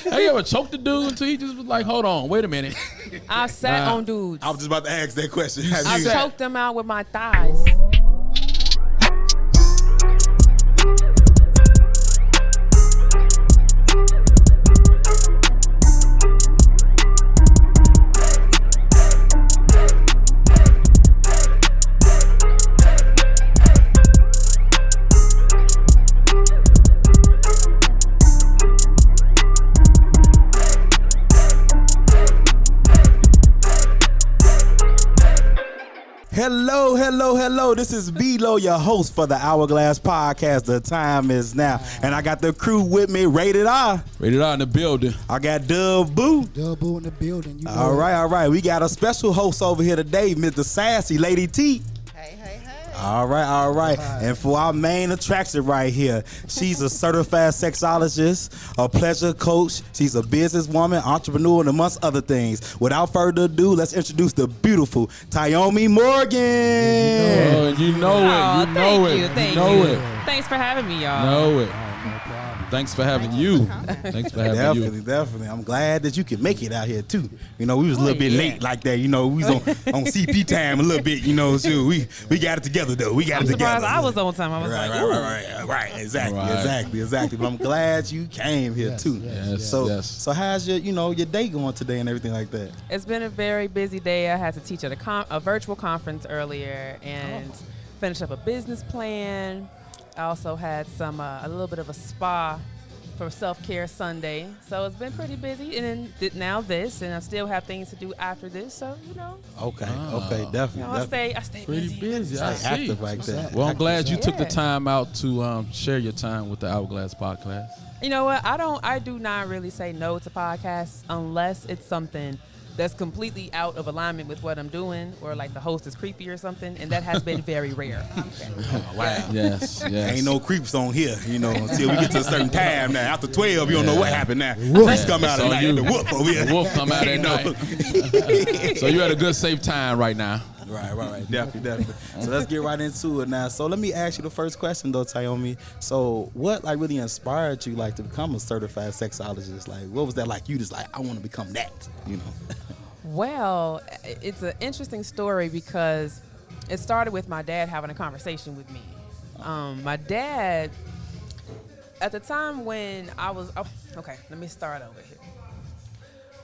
Have you ever choked a dude until he just was like, hold on, wait a minute? I sat on dudes. I was just about to ask that question. I choked them out with my thighs. Hello. This is B-Lo, your host for the Hourglass podcast. The time is now. And I got the crew with me, Rated R. Rated R in the building. I got Dub Boo. Dub Boo in the building. You all right. We got a special host over here today, Mr. Sassy, Lady T. Hey. All right. And for our main attraction right here, she's a certified sexologist, a pleasure coach. She's a businesswoman, entrepreneur, and amongst other things. Without further ado, let's introduce the beautiful Tyomi Morgan. You know it. Thank you. Thanks for having me, y'all. Know it. Thanks for having you. Definitely. I'm glad that you can make it out here too. You know, we was a little bit late like that. You know, we was on CP time a little bit. You know, so we got it together though. I'm surprised I was on time. I was right. Exactly. But I'm glad you came here too. Yes. So how's your day going today and everything like that? It's been a very busy day. I had to teach at a virtual conference earlier and finish up a business plan. I also had a little bit of a spa for self-care Sunday. So it's been pretty busy. And then now this, and I still have things to do after this. So, Okay, definitely. I stay pretty busy. I see. Active like that. Well, I'm glad you took the time out to share your time with the Hourglass podcast. You know what? I do not really say no to podcasts unless it's something that's completely out of alignment with what I'm doing, or like the host is creepy or something, and that has been very rare. Wow. Yes. Ain't no creeps on here, until we get to a certain time now. After 12, you don't know what happened now. Wolves come out at night. The wolf over here. The wolf come out at night. So you had a good, safe time right now. Right. Definitely. So let's get right into it now. So let me ask you the first question though, Tyomi. So what really inspired you to become a certified sexologist? What was that like? You just I want to become that, Well, it's an interesting story because it started with my dad having a conversation with me. My dad, at the time when I was, let me start over here.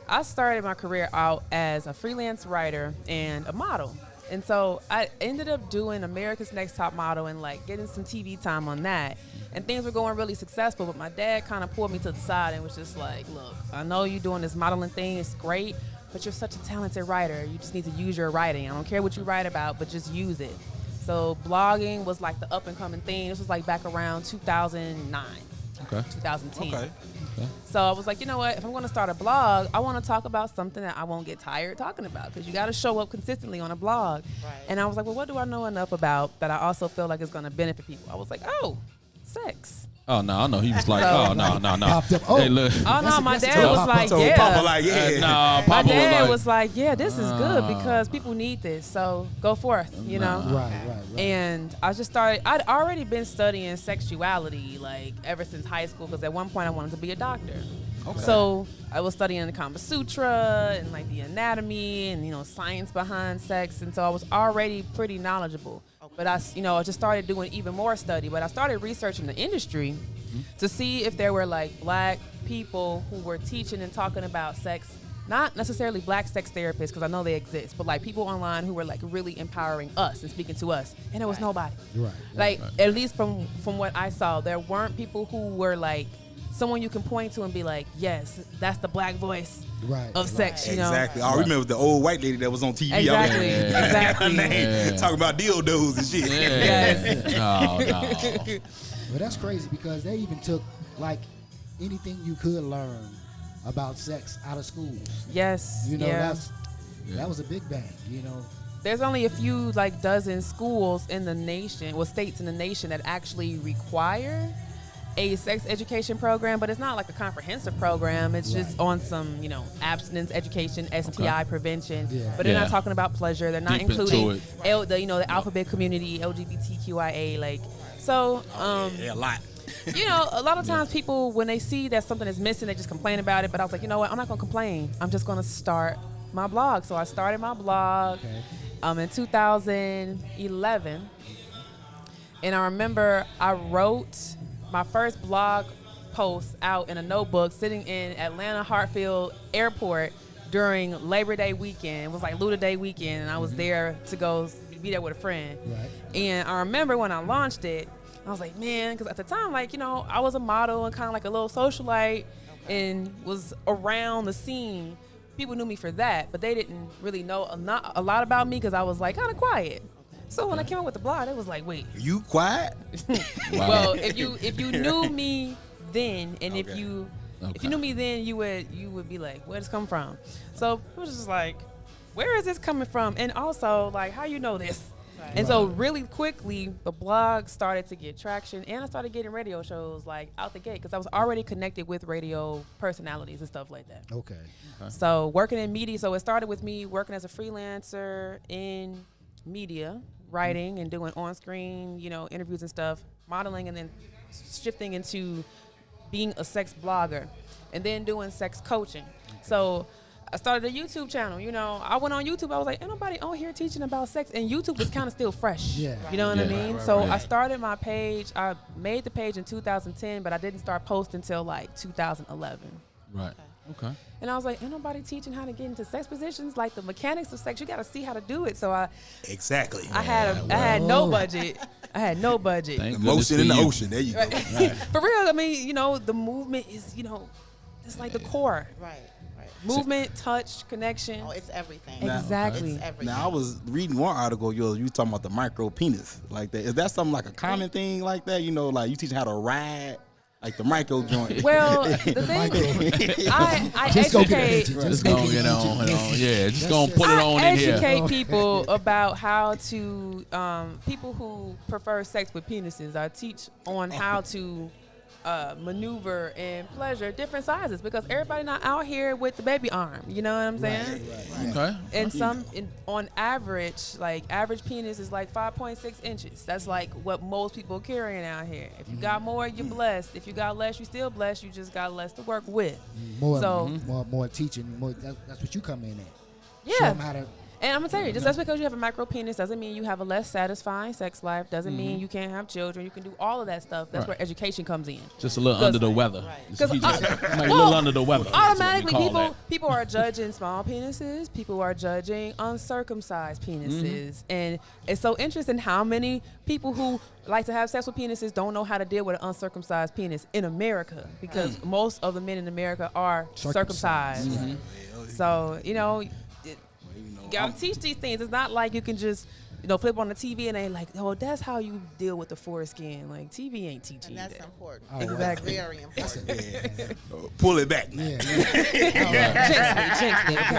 I started my career out as a freelance writer and a model. And so I ended up doing America's Next Top Model and getting some TV time on that. And things were going really successful, but my dad kind of pulled me to the side and was just like, look, I know you're doing this modeling thing, it's great, but you're such a talented writer. You just need to use your writing. I don't care what you write about, but just use it. So blogging was the up and coming thing. This was back around 2009, 2010. Okay. So I was like, you know what? If I'm going to start a blog, I want to talk about something that I won't get tired talking about, because you got to show up consistently on a blog. Right. And I was like, well, what do I know enough about that I also feel like it's going to benefit people? I was like, sex. Oh, no, I know. He was like, no. Hey, look. Oh, no, my dad was like, yeah. Papa my dad was like, yeah, this is good because people need this. So go forth, Right. And I just started, I'd already been studying sexuality ever since high school, because at one point I wanted to be a doctor. Okay. So I was studying the Kama Sutra and the anatomy and, science behind sex. And so I was already pretty knowledgeable. But I just started doing even more study. But I started researching the industry to see if there were black people who were teaching and talking about sex, not necessarily black sex therapists, because I know they exist, but people online who were really empowering us and speaking to us. And there was nobody. Right. At least from what I saw, there weren't people who were someone you can point to and be like, yes, that's the black voice of sex, Exactly. I remember the old white lady that was on TV. Exactly. Talking about dildos and shit. Yes. No. Well, that's crazy, because they even took anything you could learn about sex out of schools. Yes. That was a big bang, There's only a few dozen schools in the nation, states in the nation that actually require a sex education program, but it's not a comprehensive program. It's just on some, abstinence education, STI prevention. Yeah. But they're not talking about pleasure. They're not including the alphabet community, LGBTQIA. So, a lot. you know, a lot of times people, when they see that something is missing, they just complain about it. But I was like, you know what? I'm not going to complain. I'm just going to start my blog. So I started my blog in 2011. And I remember I wrote my first blog post out in a notebook sitting in Atlanta Hartsfield Airport during Labor Day weekend. It was like Luda Day weekend, and I was there to go be there with a friend. Right. And I remember when I launched it, I was like, man, because at the time, like, you know, I was a model and kind of like a little socialite and was around the scene. People knew me for that, but they didn't really know a lot about me because I was like kind of quiet. So when I came up with the blog, it was like, wait, You quiet? well, if you knew me then, and if you knew me then, you would be like, where does this come from? So it was just like, where is this coming from? And also, like, how you know this? Right. And so really quickly, the blog started to get traction, and I started getting radio shows like out the gate because I was already connected with radio personalities and stuff like that. Okay. So working in media, so it started with me working as a freelancer in media, writing and doing on-screen, you know, interviews and stuff, modeling, and then shifting into being a sex blogger, and then doing sex coaching. So I started a YouTube channel. You know, I went on YouTube. I was like, ain't nobody on here teaching about sex, and YouTube was kind of still fresh. Yeah. You know what I mean? Right. I started my page. I made the page in 2010, but I didn't start posting until like 2011. Right. Okay. And I was like, ain't nobody teaching how to get into sex positions, like the mechanics of sex. You got to see how to do it. So I had no budget. I had no budget. Thank The motion in the goodness ocean. There you go. For real, I mean, you know, the movement is, you know, it's like the core. Right. Movement, touch, connection. Oh, it's everything. Exactly. It's everything. Now I was reading one article. You talking about the micro penis like that. Is that something like a common thing like that? You know, like you teaching how to ride, like the micro joint. Well, the thing, I Just educate. Just gonna get on. Yeah, just gonna put it on I in here. educate people about how to, people who prefer sex with penises. I teach on how to maneuver and pleasure different sizes because everybody not out here with the baby arm. You know what I'm saying? Okay. And on average, like average penis is like 5.6 inches. That's like what most people are carrying out here. If you got more, you're blessed. If you got less, you still blessed. You just got less to work with. More teaching. That's what you come in at. Yeah. Show them how to. And I'm gonna tell you, just because you have a micro penis doesn't mean you have a less satisfying sex life. Doesn't mean you can't have children. You can do all of that stuff. That's where education comes in. Just a little under the weather. Because a little under the weather. Automatically, people are judging small penises. People are judging uncircumcised penises, and it's so interesting how many people who like to have sex with penises don't know how to deal with an uncircumcised penis in America because most of the men in America are circumcised. So you know. You gotta teach these things. It's not like you can just, you know, flip on the TV and they like, oh, that's how you deal with the foreskin. Like TV ain't teaching And that's that. important. Exactly. That's very important. Pull it back. Gently, okay.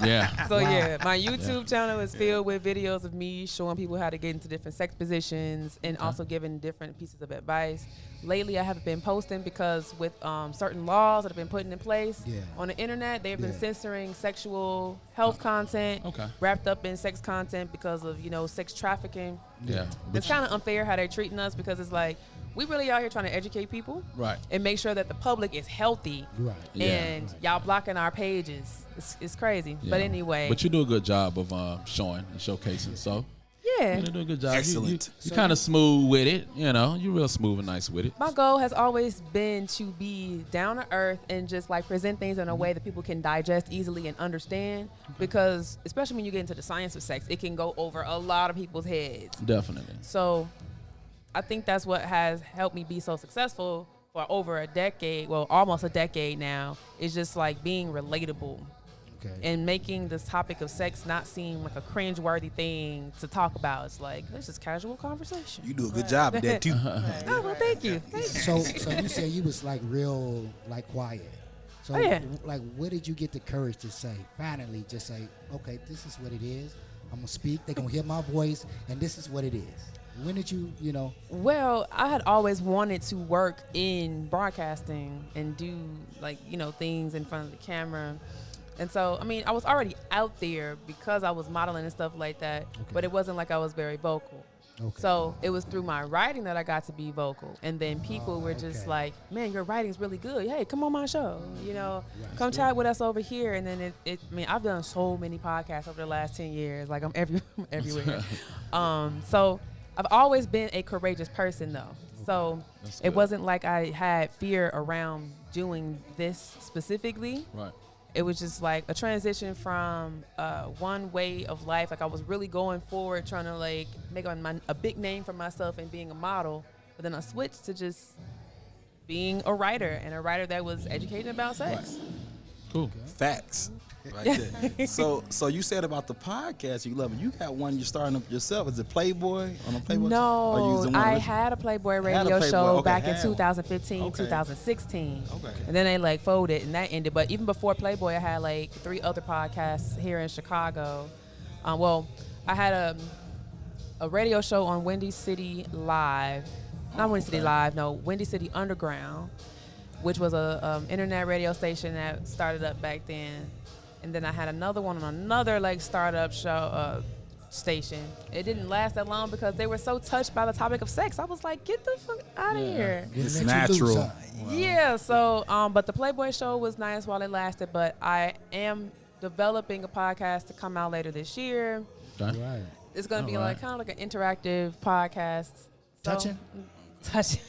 Yeah. So yeah, my YouTube channel is filled with videos of me showing people how to get into different sex positions and also giving different pieces of advice. Lately, I haven't been posting because with certain laws that have been put in place on the internet, they've been censoring sexual health content wrapped up in sex content because of, you know, sex trafficking. Yeah. It's kind of unfair how they're treating us because it's like we really out here trying to educate people and make sure that the public is healthy. Right. And y'all blocking our pages. It's crazy. Yeah. But anyway. But you do a good job of showing and showcasing. So. Yeah. You do a good job. Excellent. You're kind of smooth with it, you know. You're real smooth and nice with it. My goal has always been to be down to earth and just like present things in a way that people can digest easily and understand. Because especially when you get into the science of sex, it can go over a lot of people's heads. Definitely. So I think that's what has helped me be so successful for over a decade, well, almost a decade now, is just like being relatable. And making this topic of sex not seem like a cringe-worthy thing to talk about. It's like, this is casual conversation. You do a good job at that, too. Oh, well, thank you. So you said you was like real, like quiet. So, like, where did you get the courage to say, finally, just say, okay, this is what it is. I'm going to speak. They're going to hear my voice, and this is what it is. When did you, you know? Well, I had always wanted to work in broadcasting and do, like, you know, things in front of the camera. And so, I mean, I was already out there because I was modeling and stuff like that, but it wasn't like I was very vocal. Okay. So it was through my writing that I got to be vocal. And then people were just like, man, your writing's really good. Hey, come on my show. You know, come chat with us over here. And then I mean, I've done so many podcasts over the last 10 years. Like I'm everywhere. So I've always been a courageous person though. So it wasn't like I had fear around doing this specifically. Right. It was just like a transition from one way of life. Like I was really going forward, trying to like make a big name for myself and being a model. But then I switched to just being a writer, and a writer that was educated about sex. Right. Cool. Facts. Right there. So you said about the podcast you love it. You got one you're starting up yourself. Is it Playboy on a Playboy? No, I had a Playboy radio show back in 2015, 2016. Okay. And then they like folded and that ended. But even before Playboy, I had like 3 other podcasts here in Chicago. Well, I had a radio show on Windy City Live. Not Windy City Live, no, Windy City Underground, which was a internet radio station that started up back then. And then I had another one on another like startup show station. It didn't last that long because they were so touched by the topic of sex. I was like, get the fuck out of here. It's natural. Wow. Yeah. So, but the Playboy show was nice while it lasted. But I am developing a podcast to come out later this year. Okay. Right. It's gonna be like kind of like an interactive podcast. Touching.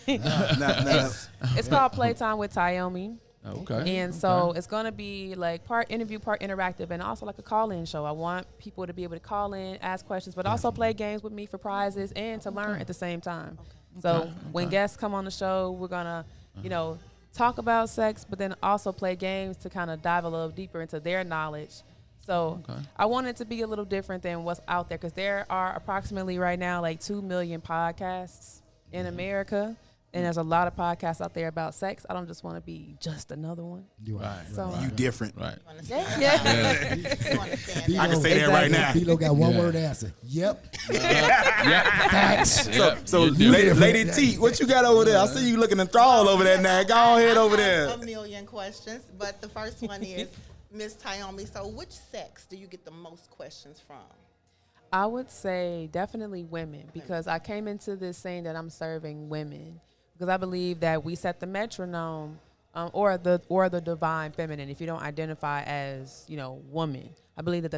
It's called Playtime with Tyomi. Okay. And so it's going to be like part interview, part interactive, and also like a call-in show. I want people to be able to call in, ask questions, but also play games with me for prizes and to learn at the same time. So when guests come on the show, we're going to, you know, talk about sex, but then also play games to kind of dive a little deeper into their knowledge. So I want it to be a little different than what's out there, because there are approximately right now like 2 million podcasts in America. And there's a lot of podcasts out there about sex. I don't just want to be just another one. Right. So You different. Right. yeah. I can say that right now. B-Lo got one word answer. Yep. Facts. So Lady T, what you got over there? I see you looking enthralled over there now. Go ahead over there. A million questions, but the first one is, Miss Tyomi, so which sex do you get the most questions from? I would say definitely women, because I came into this saying that I'm serving women, because I believe that we set the metronome or the divine feminine. If you don't identify as, you know, woman, I believe that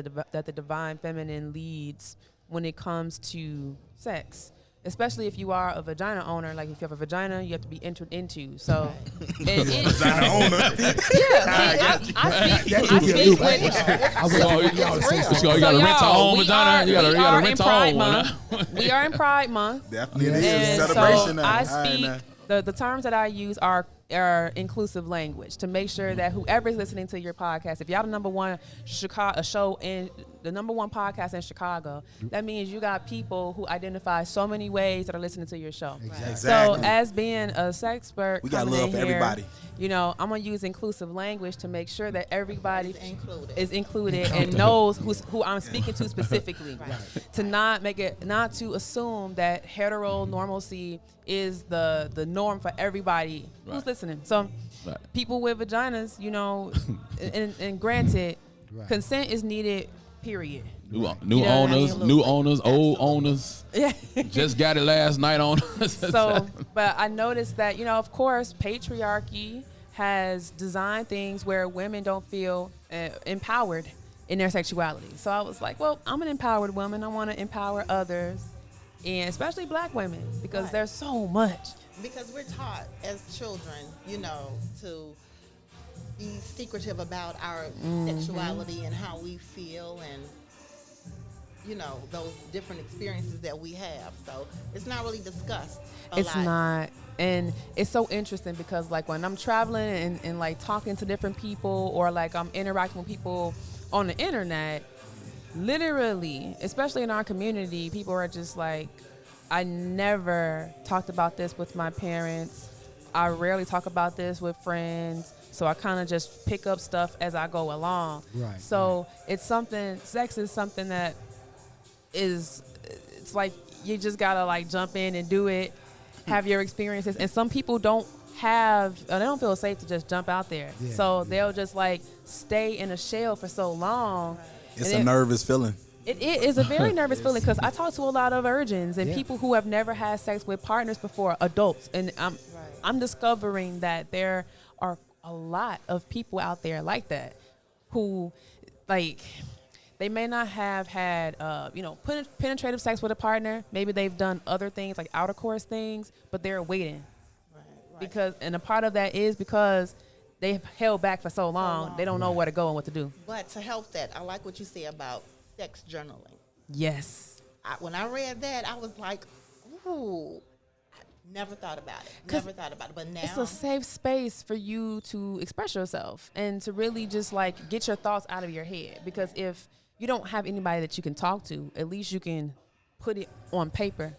the divine feminine leads when it comes to sex. Especially if you are a vagina owner, like if you have a vagina, you have to be entered into. So, Vagina owner. I speak with You gotta rent your own vagina. You gotta rent your own one. We are in Pride Month. Definitely it is. And Celebration so now. I speak, the terms that I use are inclusive language to make sure that whoever's listening to your podcast, if y'all the number one the number one podcast in Chicago, that means you got people who identify so many ways that are listening to your show. Exactly. So as being a sex expert, we got love for everybody. You know, I'm gonna use inclusive language to make sure that everybody is included and knows who I'm speaking to specifically. To not to assume that heteronormalcy is the norm for everybody who's listening. So people with vaginas, you know, and granted, consent is needed. Period. New owners, old owners. Yeah. Just got it last night on. So, but I noticed that, you know, of course, patriarchy has designed things where women don't feel empowered in their sexuality. So I was like, well, I'm an empowered woman. I want to empower others, and especially black women, because there's so much. Because we're taught as children, you know, to be secretive about our sexuality and how we feel, and you know, those different experiences that we have. So it's not really discussed a lot. It's not. And it's so interesting because like when I'm traveling and like talking to different people, or like I'm interacting with people on the internet, literally, especially in our community, people are just like, I never talked about this with my parents. I rarely talk about this with friends. So I kind of just pick up stuff as I go along. Right. So it's something, sex is something that it's like you just gotta like jump in and do it, have your experiences. And some people they don't feel safe to just jump out there. Yeah. So they'll just like stay in a shell for so long. It's a nervous feeling. It is a very nervous feeling because I talk to a lot of virgins and people who have never had sex with partners before, adults, and I'm discovering that there are a lot of people out there like that who, like, they may not have had, penetrative sex with a partner. Maybe they've done other things like outer course things, but they're waiting. Right. And a part of that is because they've held back for so long. They don't know where to go and what to do. But to help that, I like what you say about sex journaling. Yes. When I read that, I was like, ooh, I never thought about it. But now it's a safe space for you to express yourself and to really just like get your thoughts out of your head. Because if you don't have anybody that you can talk to, at least you can put it on paper.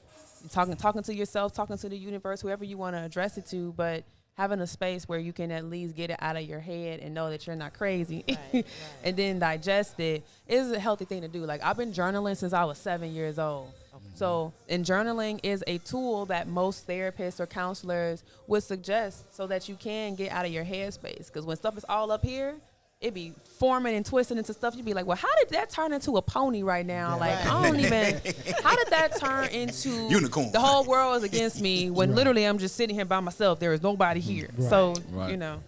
Talking to yourself, talking to the universe, whoever you want to address it to, but having a space where you can at least get it out of your head and know that you're not crazy and then digest it is a healthy thing to do. Like, I've been journaling since I was 7 years old. So, and journaling is a tool that most therapists or counselors would suggest so that you can get out of your headspace. Because when stuff is all up here, it be forming and twisting into stuff. You'd be like, well, how did that turn into a pony right now? Like, I don't even, how did that turn into unicorn? The whole world is against me when literally I'm just sitting here by myself. There is nobody here. So, you know.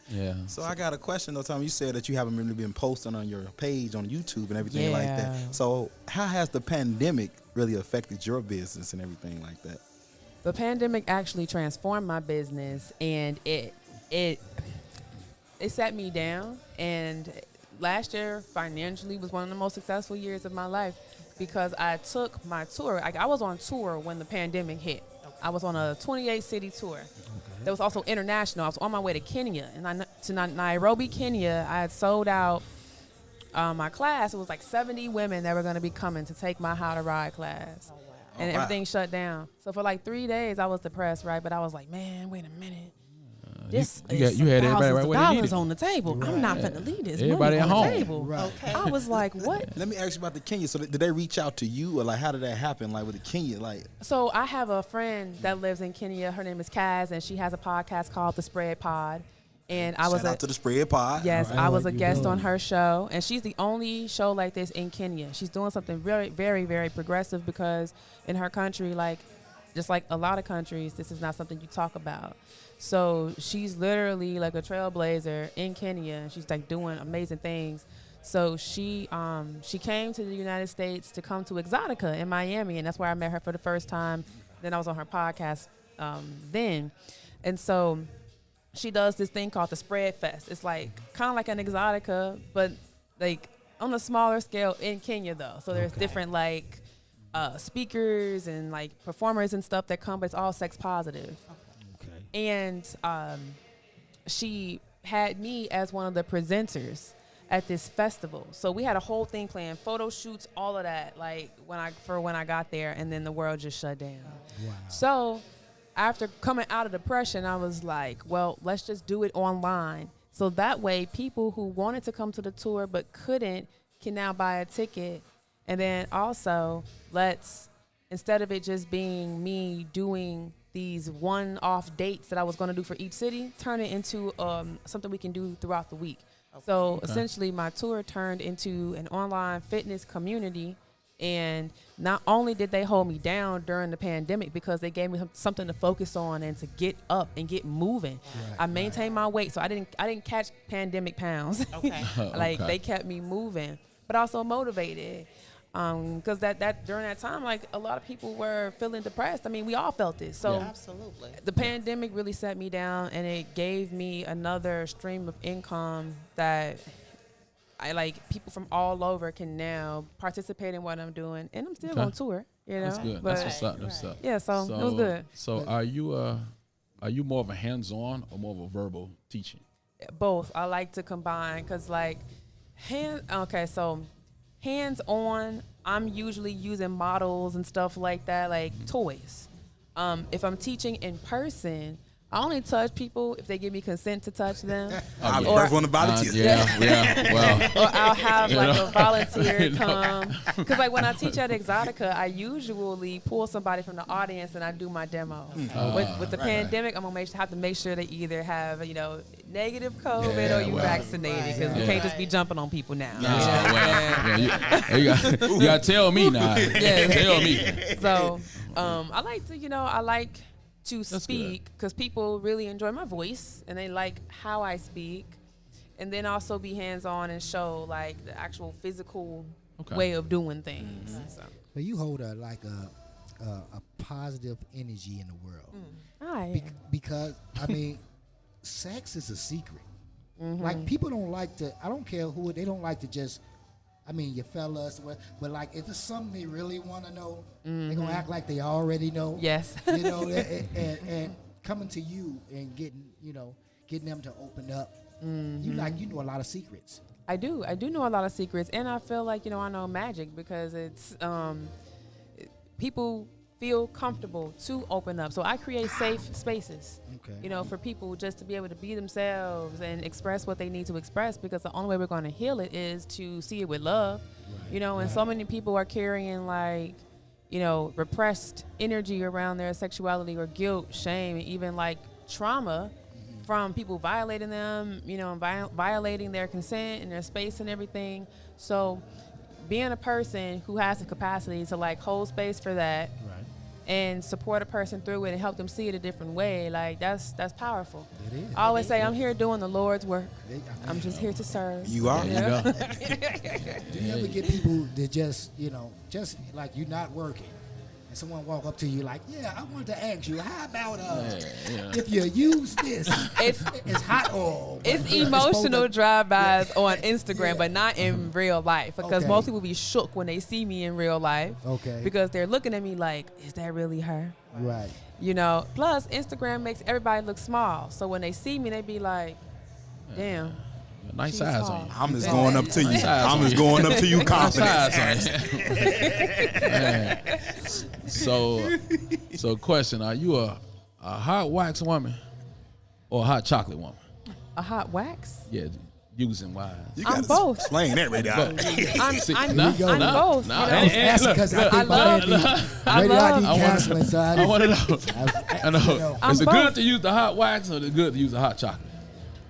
Yeah. So I got a question though, Tom. You said that you haven't really been posting on your page on YouTube and everything like that. So how has the pandemic really affected your business and everything like that? The pandemic actually transformed my business, and it sat me down. And last year financially was one of the most successful years of my life because I took my tour. I was on tour when the pandemic hit. I was on a 28-city tour. That was also international. I was on my way to Kenya, and to Nairobi, Kenya. I had sold out my class. It was like 70 women that were going to be coming to take my How to Ride class. And everything shut down. So for like 3 days, I was depressed, right? But I was like, man, wait a minute. This you had everybody right where they needed. $1,000 on the table. I'm not going to leave this everybody money at on home. the table. Okay. I was like, what? Let me ask you about the Kenya. So did they reach out to you, or like how did that happen? Like with the Kenya, like. So I have a friend that lives in Kenya. Her name is Kaz, and she has a podcast called The Spread Pod. And I was shout out to the Spread Pod. Yes, right. I was a guest on her show, and she's the only show like this in Kenya. She's doing something very, very, very progressive because in her country, like just like a lot of countries, this is not something you talk about. So she's literally like a trailblazer in Kenya. She's like doing amazing things. So she came to the United States to come to Exotica in Miami, and that's where I met her for the first time. Then I was on her podcast then. And so she does this thing called the Spread Fest. It's like kind of like an Exotica, but like on a smaller scale in Kenya though. So there's different like speakers and like performers and stuff that come, but it's all sex positive. And she had me as one of the presenters at this festival. So we had a whole thing planned, photo shoots, all of that, like when I got there, and then the world just shut down. Wow. So after coming out of depression, I was like, well, let's just do it online. So that way people who wanted to come to the tour but couldn't can now buy a ticket. And then also instead of it just being me doing these one-off dates that I was going to do for each city, turn it into something we can do throughout the week. So essentially my tour turned into an online fitness community, and not only did they hold me down during the pandemic because they gave me something to focus on and to get up and get moving. I maintained my weight, so I didn't catch pandemic pounds. They kept me moving, but also motivated. Because that during that time, like a lot of people were feeling depressed. I mean, we all felt it. So absolutely, the pandemic really set me down, and it gave me another stream of income that I like. People from all over can now participate in what I'm doing, and I'm still on tour. You know, that's good. But That's what's up. That's what's up. Yeah, so it was good. So are you more of a hands-on or more of a verbal teaching? Both. I like to combine because like hands-on, I'm usually using models and stuff like that, like toys. If I'm teaching in person, I only touch people if they give me consent to touch them. I'm the first one to volunteer. Well. Or I'll have like a volunteer come. Because like when I teach at Exotica, I usually pull somebody from the audience and I do my demo. With the pandemic, I'm gonna have to make sure they either have negative COVID or you vaccinated, because we can't just be jumping on people now. You gotta tell me now. Tell me. So I like to speak because people really enjoy my voice and they like how I speak, and then also be hands-on and show like the actual physical way of doing things. So. Well, you hold a positive energy in the world. Because I mean, sex is a secret. Like people don't like to. I don't care who they don't like to just. I mean, your fellas, but like if it's something they really want to know, they're gonna act like they already know. Yes. And coming to you and getting them to open up. You know a lot of secrets. I do know a lot of secrets, and I feel like I know magic because it's people feel comfortable to open up. So I create safe spaces, for people just to be able to be themselves and express what they need to express, because the only way we're going to heal it is to see it with love, and so many people are carrying like, repressed energy around their sexuality or guilt, shame, and even like trauma from people violating them, and violating their consent and their space and everything. So being a person who has the capacity to like hold space for that, and support a person through it and help them see it a different way, like that's powerful. It is. I always say I'm here doing the Lord's work. I'm just here to serve. You are. Do you ever get people that just like you're not working, and someone walk up to you like, I wanted to ask you, how about if you use this? It's hot oil. It's emotional drive-bys on Instagram, but not in real life, because most people be shook when they see me in real life. Because they're looking at me like, is that really her? Right. Plus Instagram makes everybody look small, so when they see me, they be like, damn. Nice size on you. I'm just going up to you. I'm just going up to you confident. So question, are you a hot wax woman or a hot chocolate woman? A hot wax? Yeah, using wise. I'm both. Explain that right now. I'm both. Because I love canceling, so I want to know. I know. Is it good to use the hot wax or is it good to use the hot chocolate?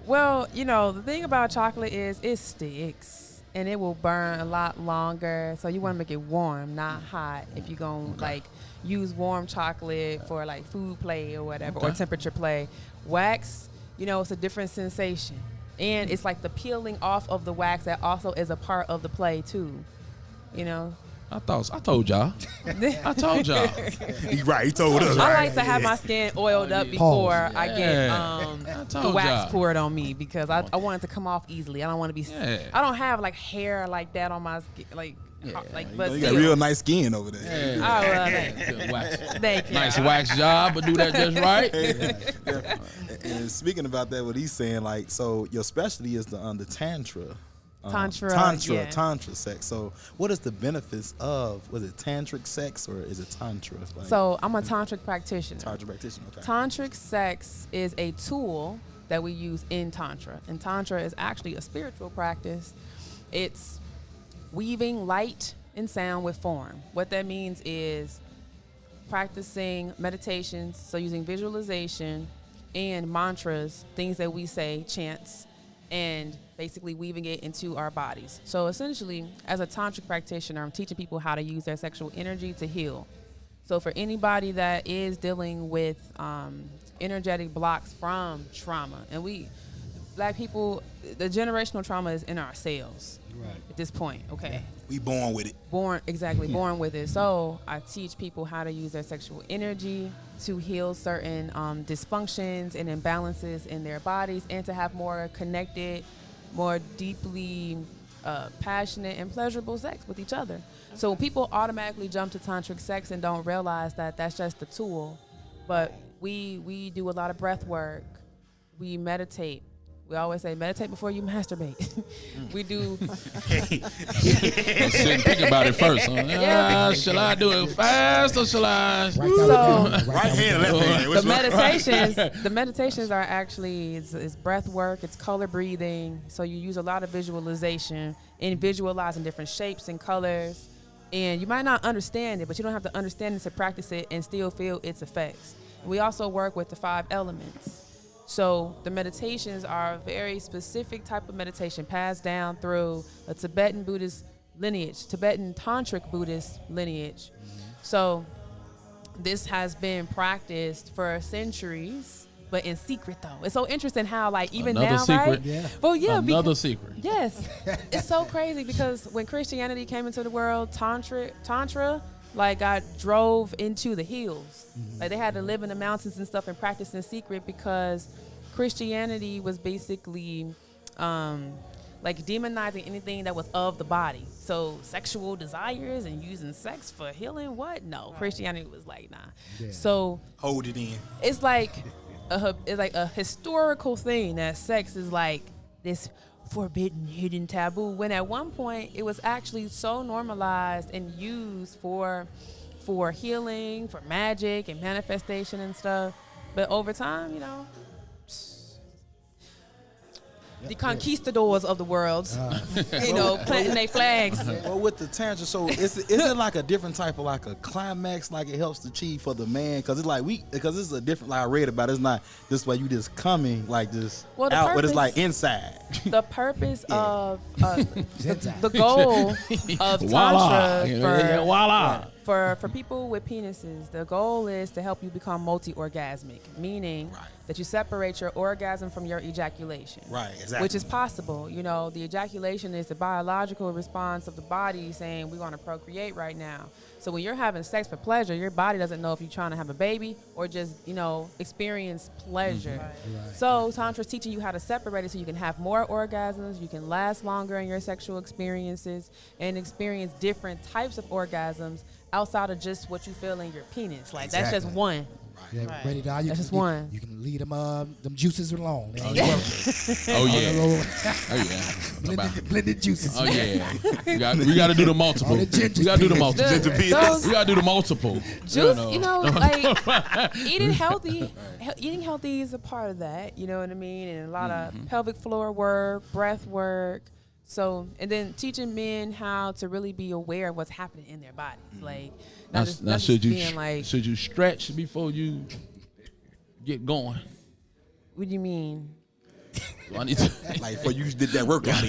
Well, the thing about chocolate is it sticks and it will burn a lot longer. So you want to make it warm, not hot. If you're going to like use warm chocolate for like food play or whatever, or temperature play. Wax, it's a different sensation. And it's like the peeling off of the wax that also is a part of the play too, I told y'all. I told y'all. He's right. He told us. I like to have my skin oiled up before I get the wax poured on me, because I want it to come off easily. I don't want to be. I don't have like hair like that on my skin, but you got real nice skin over there. Thank you. Nice wax job, but do that just right. And speaking about that, what he's saying, like, so your specialty is the tantra. Tantra sex. So what is the benefits of, was it tantric sex or is it tantra? So I'm a tantric practitioner. Okay. Tantric sex is a tool that we use in tantra, and tantra is actually a spiritual practice. It's weaving light and sound with form. What that means is practicing meditations, so using visualization and mantras, things that we say, chants, and basically weaving it into our bodies. So essentially, as a tantric practitioner, I'm teaching people how to use their sexual energy to heal. So for anybody that is dealing with energetic blocks from trauma, and Black people, the generational trauma is in our cells at this point, okay? We born with it. Born with it. So I teach people how to use their sexual energy to heal certain dysfunctions and imbalances in their bodies, and to have more connected, more deeply passionate and pleasurable sex with each other. So people automatically jump to tantric sex and don't realize that that's just a tool. But we do a lot of breath work. We meditate. We always say meditate before you masturbate. We do. Sit and think about it first. Huh? Yeah. Shall I do it fast or shall I? Right hand, left hand. The meditations are actually it's breath work, it's color breathing. So you use a lot of visualization in visualizing different shapes and colors. And you might not understand it, but you don't have to understand it to practice it and still feel its effects. And we also work with the 5 elements. So the meditations are a very specific type of meditation passed down through a Tibetan Buddhist lineage, Tibetan Tantric Buddhist lineage. So this has been practiced for centuries, but in secret though. It's so interesting how like even Another now, secret. right? Yeah. Well, yeah. Another secret. Yes. It's so crazy because when Christianity came into the world, Tantra like got drove into the hills. Like they had to live in the mountains and stuff and practice in secret because Christianity was basically like demonizing anything that was of the body. So sexual desires and using sex for healing, what? No. Christianity was like, nah. Yeah. So Hold it in. it's like a historical thing that sex is like this forbidden, hidden taboo, when at one point it was actually so normalized and used for healing, for magic and manifestation and stuff. But over time, you know, the conquistadors of the world, you know, planting their flags. Well, with the tantra, so is it like a different type of like a climax, like it helps to achieve for the man? Because it's like because it's a different, like I read about it, it's not this way you just coming like just out, but it's like inside. The purpose of the goal of Voila. Tantra Voila. for people with penises, the goal is to help you become multi-orgasmic, meaning that you separate your orgasm from your ejaculation. Right, exactly. Which is possible. You know, the ejaculation is the biological response of the body saying we want to procreate right now. So when you're having sex for pleasure, your body doesn't know if you're trying to have a baby or just, you know, experience pleasure. Right. So Tantra's teaching you how to separate it so you can have more orgasms, you can last longer in your sexual experiences, and experience different types of orgasms outside of just what you feel in your penis. Like, that's just one. Yeah, Right. ready to, That's just one. You can leave them juices alone. Oh yeah. Oh yeah. Blended juices. Oh yeah. We got to do the multiple. All the We ginger got to do the peas. multiple. Those We got to do the multiple. juice, you know, like eating healthy is a part of that, you know what I mean? And a lot of pelvic floor work, breath work. So, and then teaching men how to really be aware of what's happening in their bodies. Like, not just being like, should you stretch before you get going? what do you mean? I need to, like before you did that workout.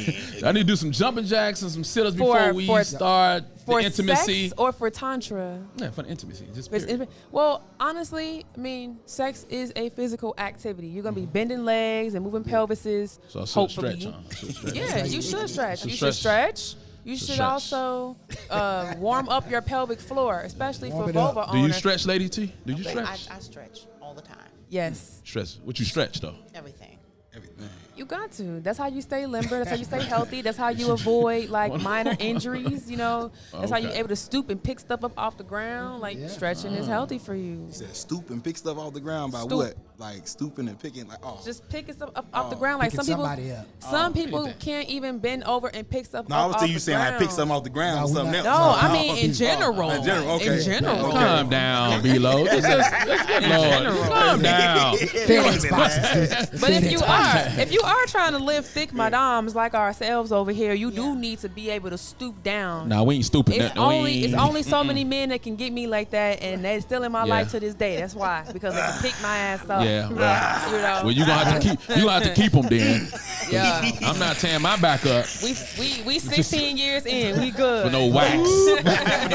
I need to do some jumping jacks and some sit-ups before we start the For intimacy. sex or for Tantra? Yeah, for the intimacy. Just It's period. well, honestly, I mean, sex is a physical activity. You're going to be bending legs and moving pelvises, So I should hopefully. stretch, huh? I should stretch. Yeah, you should stretch. You should Should stretch. You should stretch. also warm up your pelvic floor, especially Warm for it up. vulva Do you owners. stretch, Lady T? Do you stretch? I stretch all the time. Yes, Stretch. What you stretch though? Everything. Everything. you got to. That's how you stay limber. That's how you stay healthy. That's how you avoid like minor injuries. You know, that's how you're Okay. able to stoop and pick stuff up off the ground. Like stretching is healthy for you. You said stoop and pick stuff off the ground by Stoop. what? Like stooping and picking like Just picking stuff up off the ground. Like Picking some people, somebody up. some people that. can't even bend over and pick stuff No, up I was off thinking you the saying like pick ground. something off the ground No, or something we else. No, I mean in general. In general, okay. In general. Okay. Calm down, B-Lo. Let's good Lord. Calm down. FedEx boxes. But if you are trying to live thick madams like ourselves over here, you do need to be able to stoop down. Nah, we ain't stupid. It's only so many men that can get me like that, and they're still in my Yeah. life to this day. That's why, because they can pick my ass up. Yeah, right. You know. Well, you gonna have to keep them then. Yeah. I'm not tearing my back up We 16 years in. We good. for no wax.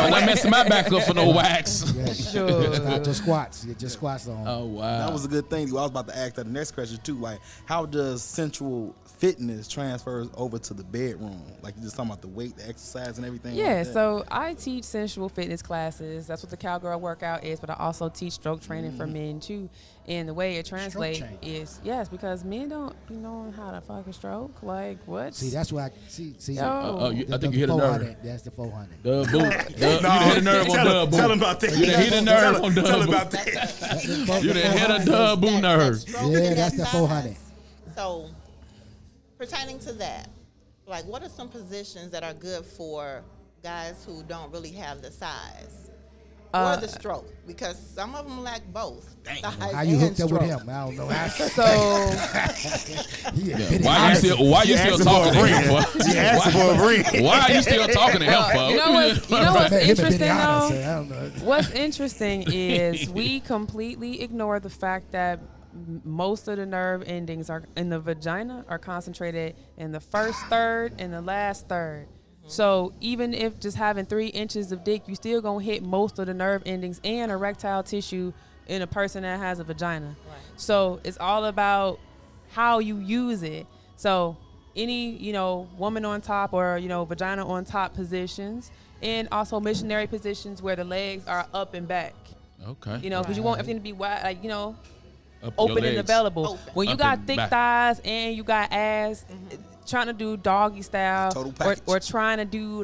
I'm not messing my back up for no wax. Sure. Not just squats. Get your squats on. Oh wow. That was a good thing. I was about to ask that the next question too. Like, how does sensual fitness transfers over to the bedroom? Like you just talking about the weight, the exercise, and everything. Yeah, like that? so I teach sensual fitness classes. That's what the cowgirl workout is, but I also teach stroke training for men too. And the way it translates training. is, yes, because men don't be knowing how to fucking stroke. Like, what? See, that's why. See. Yo. I think you hit a nerve. 400. That's the 400. Dub boom. You done hit a nerve on Dub boom. Tell him about that. You done hit a nerve on Tell Dub him boom. about that. You done hit a Dub boom nerve. Stroking Yeah, that's the exercise. 400. So pertaining to that, like, what are some positions that are good for guys who don't really have the size or the stroke? Because some of them lack both. How you hooked up with him? I don't know. So why you still talking to him for? She asked for a ring. Why are you still talking to him for? You know what's interesting though? I don't know. What's interesting is we completely ignore the fact that most of the nerve endings are in the vagina are concentrated in the first third and the last third. So even if just having 3 inches of dick, you still gonna hit most of the nerve endings and erectile tissue in a person that has a vagina. Right. So it's all about how you use it. So any, woman on top or, vagina on top positions, and also missionary positions where the legs are up and back. Okay. Because you want everything to be wide, open and available. Open. When you got thick thighs and you got ass, trying to do doggy style or trying to do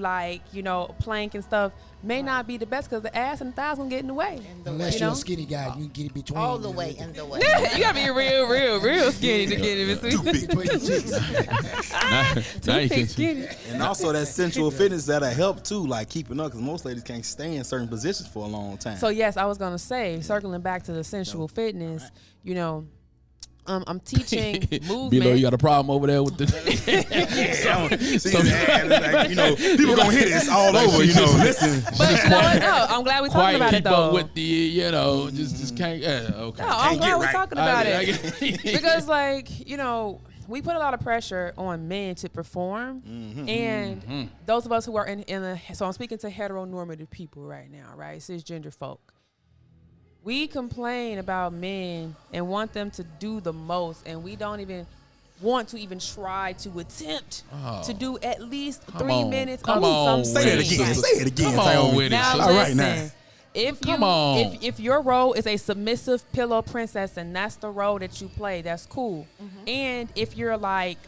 plank and stuff may not be the best because the ass and the thighs gonna get in the way. Unless you're a skinny guy, you can get it between. All the way in the way. You gotta be real skinny to get it between. Too big skinny. And also that sensual fitness that'll help too, like keeping up, because most ladies can't stay in certain positions for a long time. So yes, I was gonna say, circling back to the sensual fitness, I'm teaching movement. Bilo, you got a problem over there with the. People gonna hit it. It's all over. Listen. But no, I'm glad we're talking about it though. With the, just can't. Okay. No, I'm glad we're talking about it because, we put a lot of pressure on men to perform, and those of us who are so I'm speaking to heteronormative people right now, right? Cisgender folk. We complain about men and want them to do the most, and we don't even want to even try to attempt to do at least 3 minutes of something. Say it again. Come on with it. Now, all right, now. If your role is a submissive pillow princess and that's the role that you play, that's cool. And if you're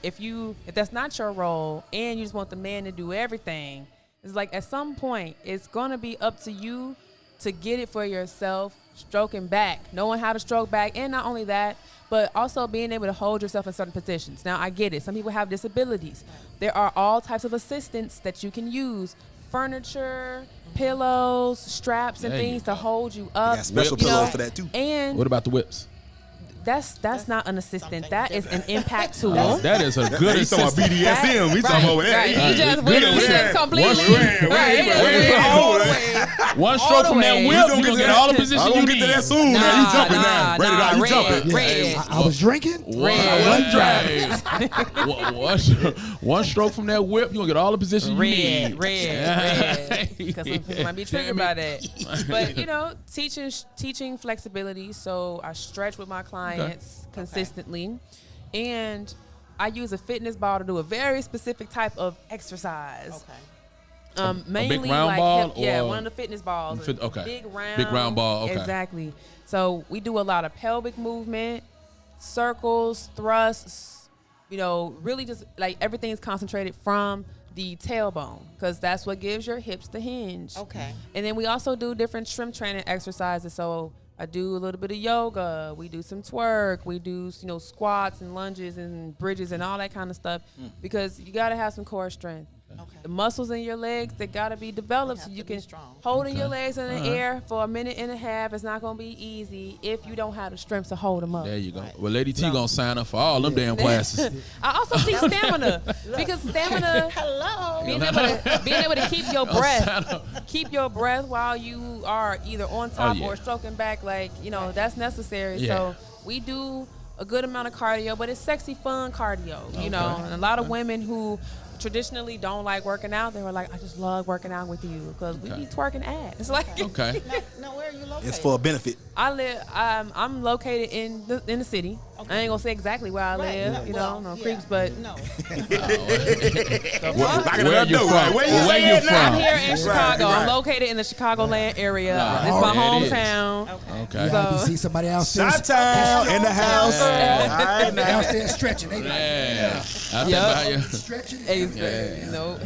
if that's not your role and you just want the man to do everything, it's like at some point it's gonna be up to you to get it for yourself, stroking back, knowing how to stroke back, and not only that, but also being able to hold yourself in certain positions. Now, I get it. Some people have disabilities. There are all types of assistance that you can use. Furniture, pillows, straps, and things to hold you up. Yeah, special pillows for that too. And what about the whips? That's not an assistant. That is an impact tool. That is a good assistant. He's talking about BDSM. He's talking over there. He just went completely. One stroke from that whip, you gonna get all the positions you need. Get to that soon. Now you jumping now. Ready to you jumping. I was drinking. One stroke from that whip, you gonna get all the positions you need. Red. Because some people might be triggered by that. But teaching flexibility. So I stretch with my clients consistently, and I use a fitness ball to do a very specific type of exercise. Mainly a big round ball, one of the fitness balls. Big round ball. Okay. Exactly. So we do a lot of pelvic movement, circles, thrusts. Really just everything is concentrated from the tailbone because that's what gives your hips the hinge. Okay. And then we also do different strength training exercises. So I do a little bit of yoga. We do some twerk. We do, squats and lunges and bridges and all that kind of stuff because you got to have some core strength. Okay. The muscles in your legs, they got to be developed so you can holding your legs in the air for a minute and a half. It's not going to be easy if you don't have the strength to hold them up. There you go. Well, Lady T going to sign up for all them damn classes. I also teach stamina because stamina, being able to keep your breath while you are either on top or stroking back, that's necessary. Yeah. So we do a good amount of cardio, but it's sexy, fun cardio, and a lot of women who traditionally don't like working out, they were like, I just love working out with you because we be twerking ass. It's like Now, where are you located? It's for a benefit. I'm located in the city. Okay. I ain't gonna say exactly where I live, no creeps, but no. Where you from? Where you from? I'm here in Chicago. I'm located in the Chicagoland area. This is my hometown. Okay. So you see somebody else Chi-town in the house. Downstairs stretching. They stretching. Hell no.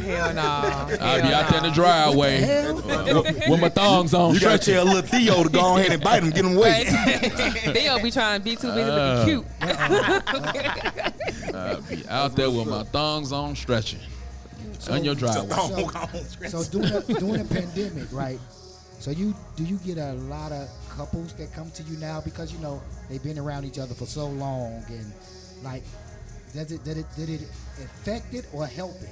I'll be out there in the driveway with my thongs on. You gotta tell little Theo to go ahead and bite him, get him weight. Theo be trying to be too busy looking cute. I'll be out there with my thongs on stretching on your driveway. So during the pandemic, right? So do you get a lot of couples that come to you now because they've been around each other for so long, and like, did it affect it or help it?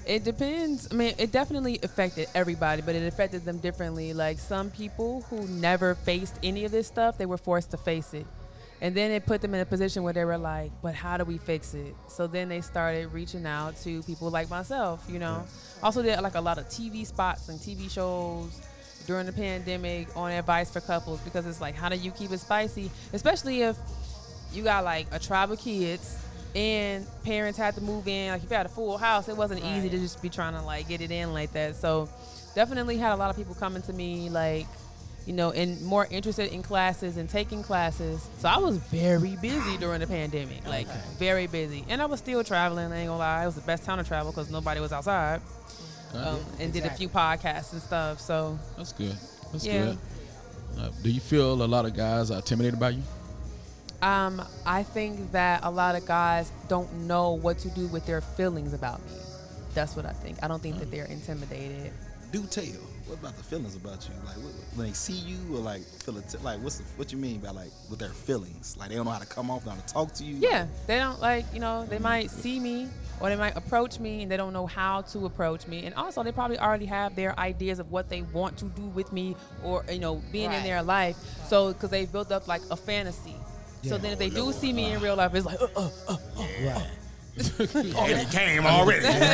It depends. I mean, it definitely affected everybody, but it affected them differently. Like some people who never faced any of this stuff, they were forced to face it. And then it put them in a position where they were like, but how do we fix it? So then they started reaching out to people like myself, Also did like a lot of TV spots and TV shows during the pandemic on advice for couples, because it's like, how do you keep it spicy? Especially if you got like a tribe of kids and parents had to move in. Like if you had a full house, it wasn't easy to just be trying to like get it in like that. So definitely had a lot of people coming to me like, and more interested in classes and taking classes. So I was very busy during the pandemic, like very busy. And I was still traveling, I ain't gonna lie. It was the best time to travel because nobody was outside. And did a few podcasts and stuff. So that's good. That's good. Do you feel a lot of guys are intimidated by you? I think that a lot of guys don't know what to do with their feelings about me. That's what I think. I don't think that they're intimidated. Do tell. What about the feelings about you? Like when they see you, or like feel it? Like what you mean by like with their feelings? Like they don't know how to come off, know how to talk to you. Yeah, they don't they might see me or they might approach me and they don't know how to approach me. And also they probably already have their ideas of what they want to do with me or being in their life. So because they've built up like a fantasy. So then if they do see me in real life, it's like, Right. And it came already. That's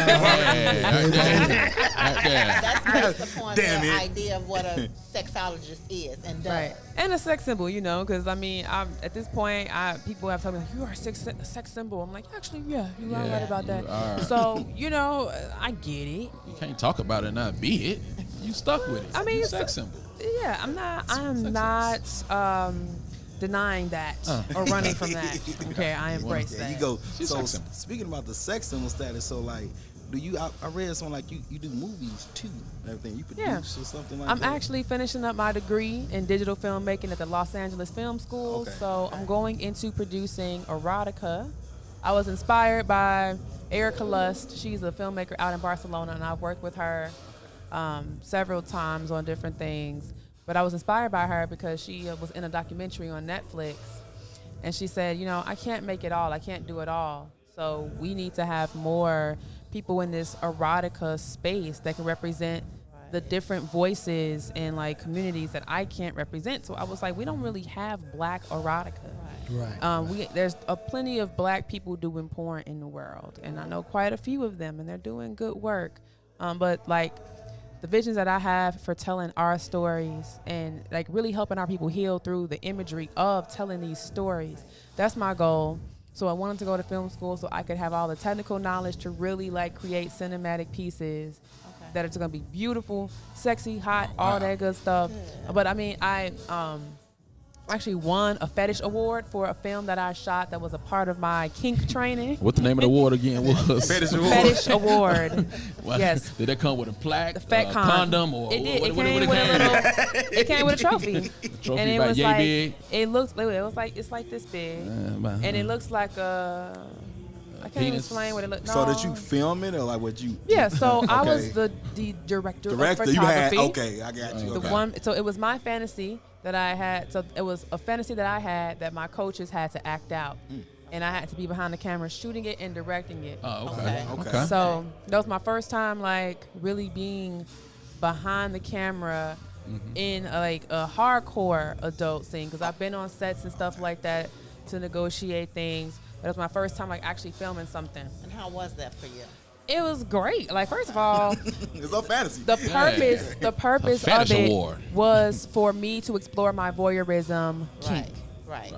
the point. The idea of what a sexologist is and does. Right. And a sex symbol, because I mean, at this point, people have told me like, you are a sex symbol. I'm like, actually, yeah, you are right about that. So I get it. You can't talk about it and not be it. You stuck with it. I mean, sex symbol. Yeah, I'm not denying that or running from that. Okay, I embrace that. You go. So speaking about the sex symbol status, so like, do you? I read something like you do movies too, and everything. You produce or something like that. I'm actually finishing up my degree in digital filmmaking at the Los Angeles Film School. Okay. So I'm going into producing erotica. I was inspired by Erica Lust. She's a filmmaker out in Barcelona, and I've worked with her several times on different things. But I was inspired by her because she was in a documentary on Netflix. And she said, I can't make it all. I can't do it all. So we need to have more people in this erotica space that can represent the different voices and like communities that I can't represent. So I was like, we don't really have black erotica. Right. There's plenty of black people doing porn in the world. And I know quite a few of them, and they're doing good work. But like, the visions that I have for telling our stories and like really helping our people heal through the imagery of telling these stories. That's my goal. So I wanted to go to film school so I could have all the technical knowledge to really like create cinematic pieces that are going to be beautiful, sexy, hot, all that good stuff. Yeah. But I mean, I actually won a fetish award for a film that I shot that was a part of my kink training. What the name of the award again was? Fetish award. Fetish award. Yes. Did that come with a plaque, the fat condom, or it did. It came with a trophy. A trophy and it about was yay like big. It's like this big, and it looks like a. I can't even explain what it looks. So did you film it or like what you? Yeah. So I was the director of photography. You had, okay, I got you. The one. So it was my fantasy that I had. So it was a fantasy that I had that my coaches had to act out. And I had to be behind the camera shooting it and directing it. Oh, okay. So that was my first time like really being behind the camera in like a hardcore adult scene, because I've been on sets and stuff like that to negotiate things. But it was my first time like actually filming something. And how was that for you? It was great. Like, first of all, it's a fantasy. The purpose of it was for me to explore my voyeurism kink. Right.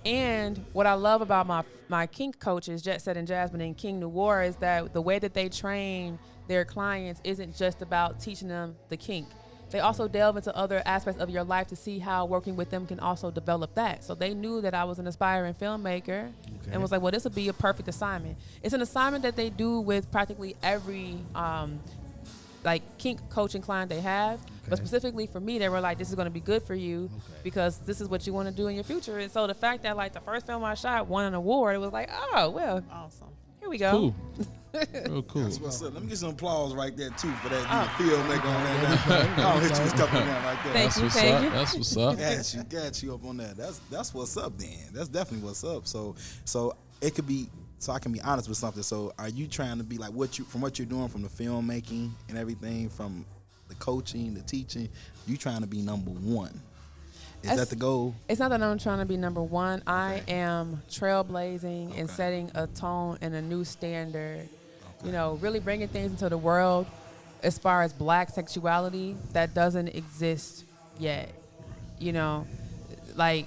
And what I love about my kink coaches, Jet Set and Jasmine and King Noir, is that the way that they train their clients isn't just about teaching them the kink. They also delve into other aspects of your life to see how working with them can also develop that. So they knew that I was an aspiring filmmaker and was like, well, this would be a perfect assignment. It's an assignment that they do with practically every like kink coaching client they have. But specifically for me, they were like, this is going to be good for you because this is what you want to do in your future. And so the fact that like the first film I shot won an award, it was like, oh, well, Awesome. here we go. Cool. Real cool. That's what's up. Let me get some applause right there too for that filmmaker on that. I'll hit you a couple down like that. Thank That's you, what's thank up. you. That's what's up. Got you up on that. That's what's up then. That's definitely what's up. So it could be. So I can be honest with something. So are you trying to be like from what you're doing from the filmmaking and everything, from the coaching, the teaching, you trying to be number one? Is that the goal? It's not that I'm trying to be number one. I am trailblazing and setting a tone and a new standard. You know, really bringing things into the world as far as black sexuality that doesn't exist yet. You know, like,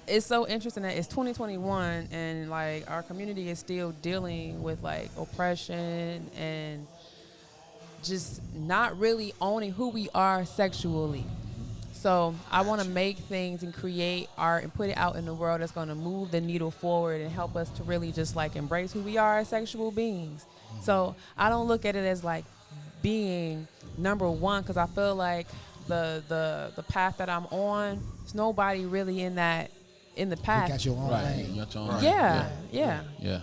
it's so interesting that it's 2021 and like our community is still dealing with like oppression and just not really owning who we are sexually. So I want to make things and create art and put it out in the world that's going to move the needle forward and help us to really just like embrace who we are as sexual beings. So I don't look at it as like being number one, because I feel like the path that I'm on, there's nobody really in the path. You got your own lane. You got your own Yeah.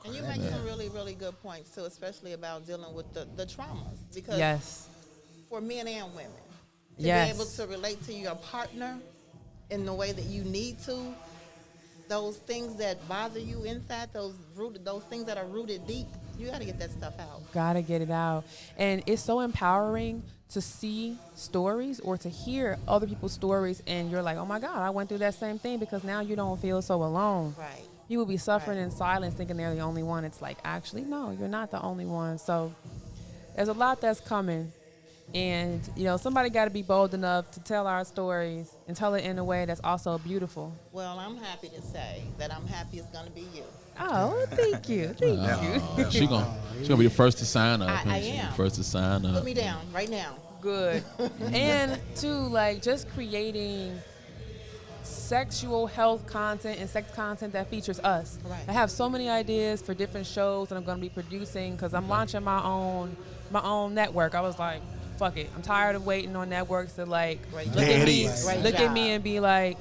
And you make some really, really good points too, especially about dealing with the traumas. Because for men and women, to be able to relate to your partner in the way that you need to, those things that bother you inside, those things that are rooted deep, you got to get that stuff out. Got to get it out. And it's so empowering to see stories or to hear other people's stories, and you're like, oh my God, I went through that same thing, because now you don't feel so alone. Right. You will be suffering in silence thinking they're the only one. It's like, actually, no, you're not the only one. So there's a lot that's coming. And, you know, somebody got to be bold enough to tell our stories and tell it in a way that's also beautiful. Well, I'm happy to say that I'm happy it's going to be you. Oh, thank you. Thank you. She gonna be the first to sign up. I am. First to sign up. Put me down right now. Good. And, too, like, just creating sexual health content and sex content that features us. Right. I have so many ideas for different shows that I'm going to be producing, because I'm launching my own network. I was like, fuck it. I'm tired of waiting on networks to like look at me and be like,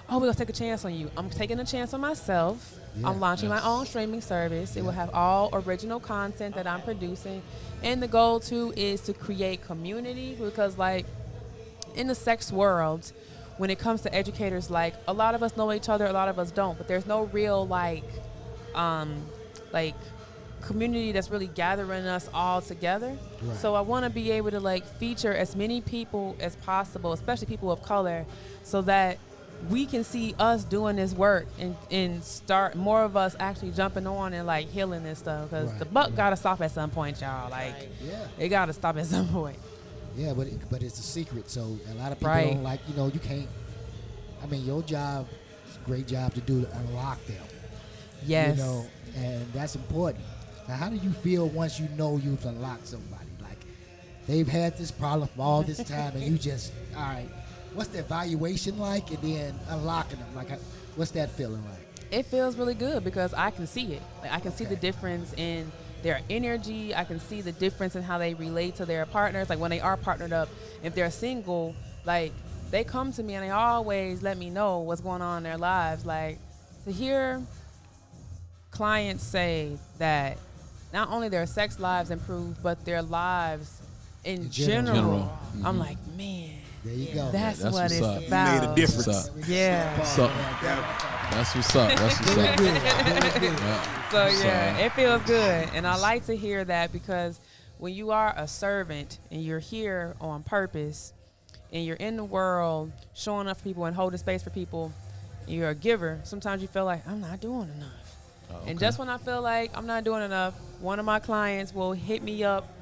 oh, we're gonna take a chance on you. I'm taking a chance on myself. Yeah. I'm launching my own streaming service. It will have all original content that I'm producing. And the goal too is to create community, because like in the sex world, when it comes to educators, like a lot of us know each other, a lot of us don't, but there's no real like community that's really gathering us all together. Right. So I want to be able to like feature as many people as possible, especially people of color, so that we can see us doing this work and start more of us actually jumping on and like healing this stuff, because the buck gotta stop at some point, y'all. Like it gotta stop at some point. Yeah, but it's a secret, so a lot of people don't like, you know, you can't. I mean, your job is a great job to do to unlock them. Yes. You know, and that's important. Now, how do you feel once you know you've unlocked somebody? Like, they've had this problem for all this time, and you just, all right, what's the evaluation like? And then unlocking them, like, what's that feeling like? It feels really good, because I can see it. Like, I can see the difference in their energy. I can see the difference in how they relate to their partners. Like, when they are partnered up, if they're single, like, they come to me and they always let me know what's going on in their lives. Like, to hear clients say that not only their sex lives improve, but their lives in general. Mm-hmm. I'm like, man, there you go. That's what it's up. about. You made a difference. Yeah. That's what's up. That's what's up. So yeah, it feels good. And I like to hear that, because when you are a servant and you're here on purpose and you're in the world showing up for people and holding space for people, and you're a giver, sometimes you feel like, I'm not doing enough. And just when I feel like I'm not doing enough, one of my clients will hit me up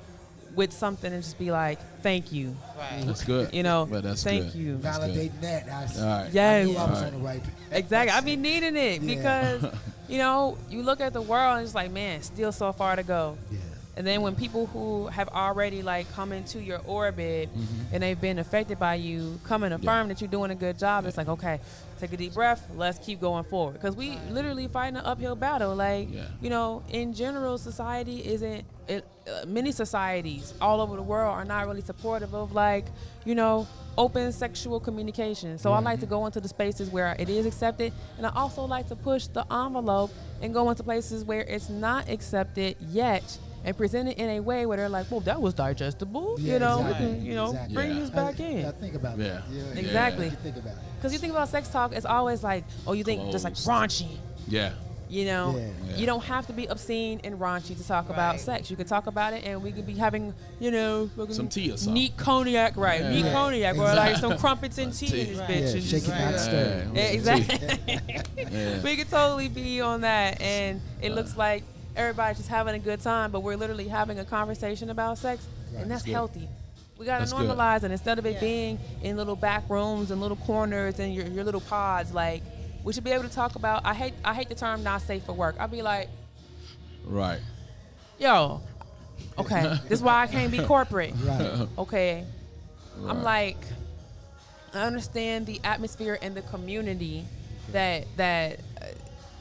with something and just be like, thank you. Right. That's good. You know, that's thank good. you. Validating that. All right. Yes. I knew I was on the right path. Exactly. I be needing it because, you know, you look at the world and it's like, man, still so far to go. Yeah. And then when people who have already like come into your orbit and they've been affected by you come and affirm that you're doing a good job, it's like, okay, take a deep breath, let's keep going forward. Because we literally fighting an uphill battle. Like, you know, in general, society isn't, many societies all over the world are not really supportive of like, you know, open sexual communication. So I like to go into the spaces where it is accepted, and I also like to push the envelope and go into places where it's not accepted yet, and present it in a way where they're like, well, that was digestible, you know, exactly. we can, you know, bring this back in. Think about that. Exactly. You think about it. Because you think about sex talk, it's always like, oh, you think just like raunchy. Yeah. You know, you don't have to be obscene and raunchy to talk about sex. You can talk about it, and we could be having, you know, some tea or something. Neat cognac, neat cognac, or like some crumpets and tea in this bitch. Yeah, shake it, not stir. Exactly. We could totally be on that, and it looks like everybody's just having a good time, but we're literally having a conversation about sex, and that's healthy. We gotta normalize it instead of it being in little back rooms and little corners and your little pods. Like, we should be able to talk about. I hate the term "not safe for work." I'll be like, yo, okay, this is why I can't be corporate. Okay, I'm like, I understand the atmosphere and the community that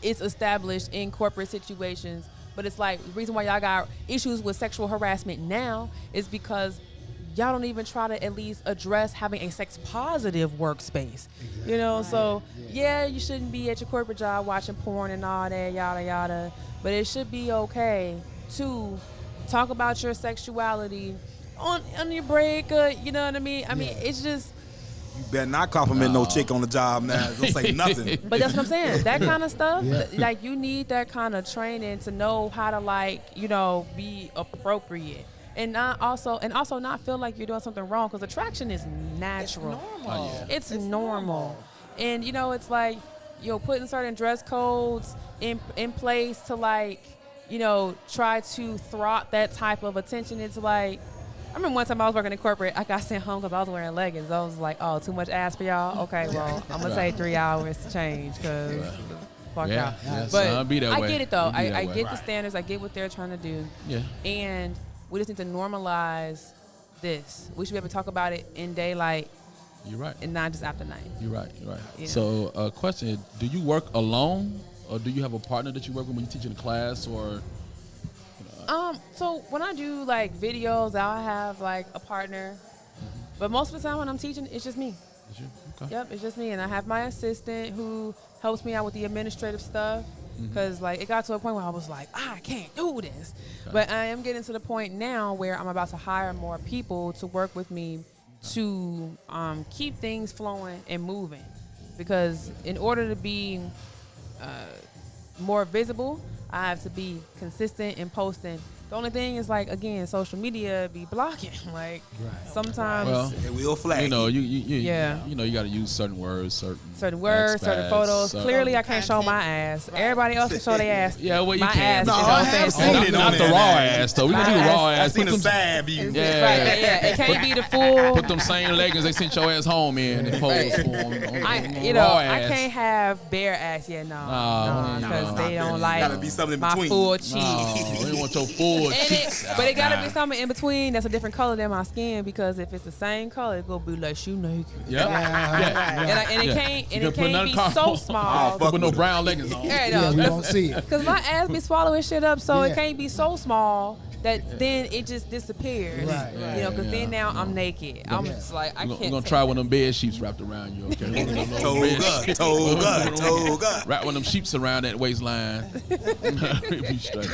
is established in corporate situations. But it's like, the reason why y'all got issues with sexual harassment now is because y'all don't even try to at least address having a sex positive workspace. You know, so you shouldn't be at your corporate job watching porn and all that, yada yada. But it should be okay to talk about your sexuality on your break. You know what I mean? I mean, it's just. You better not compliment no chick on the job now. Don't say nothing. But that's what I'm saying. That kind of stuff, like, you need that kind of training to know how to, like, you know, be appropriate. And also not feel like you're doing something wrong, because attraction is natural. It's normal. It's normal. And, you know, it's like, you know, putting certain dress codes in place to, like, you know, try to thwart that type of attention. It's like, I remember one time I was working in corporate, I got sent home because I was wearing leggings. I was like, oh, too much ass for y'all? Okay, well, I'm going to say 3 hours to change, because fuck y'all. But be that I way. get it, though. I get the standards. I get what they're trying to do. Yeah. And we just need to normalize this. We should be able to talk about it in daylight. You're right. And not just after night. You're right. You know? So, question, do you work alone, or do you have a partner that you work with when you teach in a class, or? So when I do like videos, I'll have like a partner, but most of the time when I'm teaching, it's just me. It's you? Okay. Yep, it's just me, and I have my assistant who helps me out with the administrative stuff, because like it got to a point where I was like, I can't do this. Okay. But I am getting to the point now where I'm about to hire more people to work with me to keep things flowing and moving, because in order to be more visible, I have to be consistent in posting. The only thing is, like, again, social media be blocking. Like, sometimes it will flag. You know, you know, you got to use certain words, certain photos. Clearly, I can't show my ass. Everybody else can show their ass. Yeah, well, you my can. Ass No, I have seen it. Not the raw ass, though. We can do the raw ass. I seen the side view. Yeah. It can't be the full. Put them same leggings they sent your ass home in and pose for them. I can't have bare ass. Yeah, no, because they don't like gotta be something in my between. full cheeks. No, they want your full cheeks. But it gotta be something in between that's a different color than my skin, because if it's the same color, it's gonna be like you naked. And it can't be so small. Put no brown leggings on. Yeah, we don't see it. Because my ass be swallowing shit up, so it can't be so small that then it just disappears. Right. You know, because then now I'm naked. I'm just like, I can't. We're gonna try one of them bed sheets wrapped around you, okay? Toga. Wrap one of them sheets around that waistline. Be straight.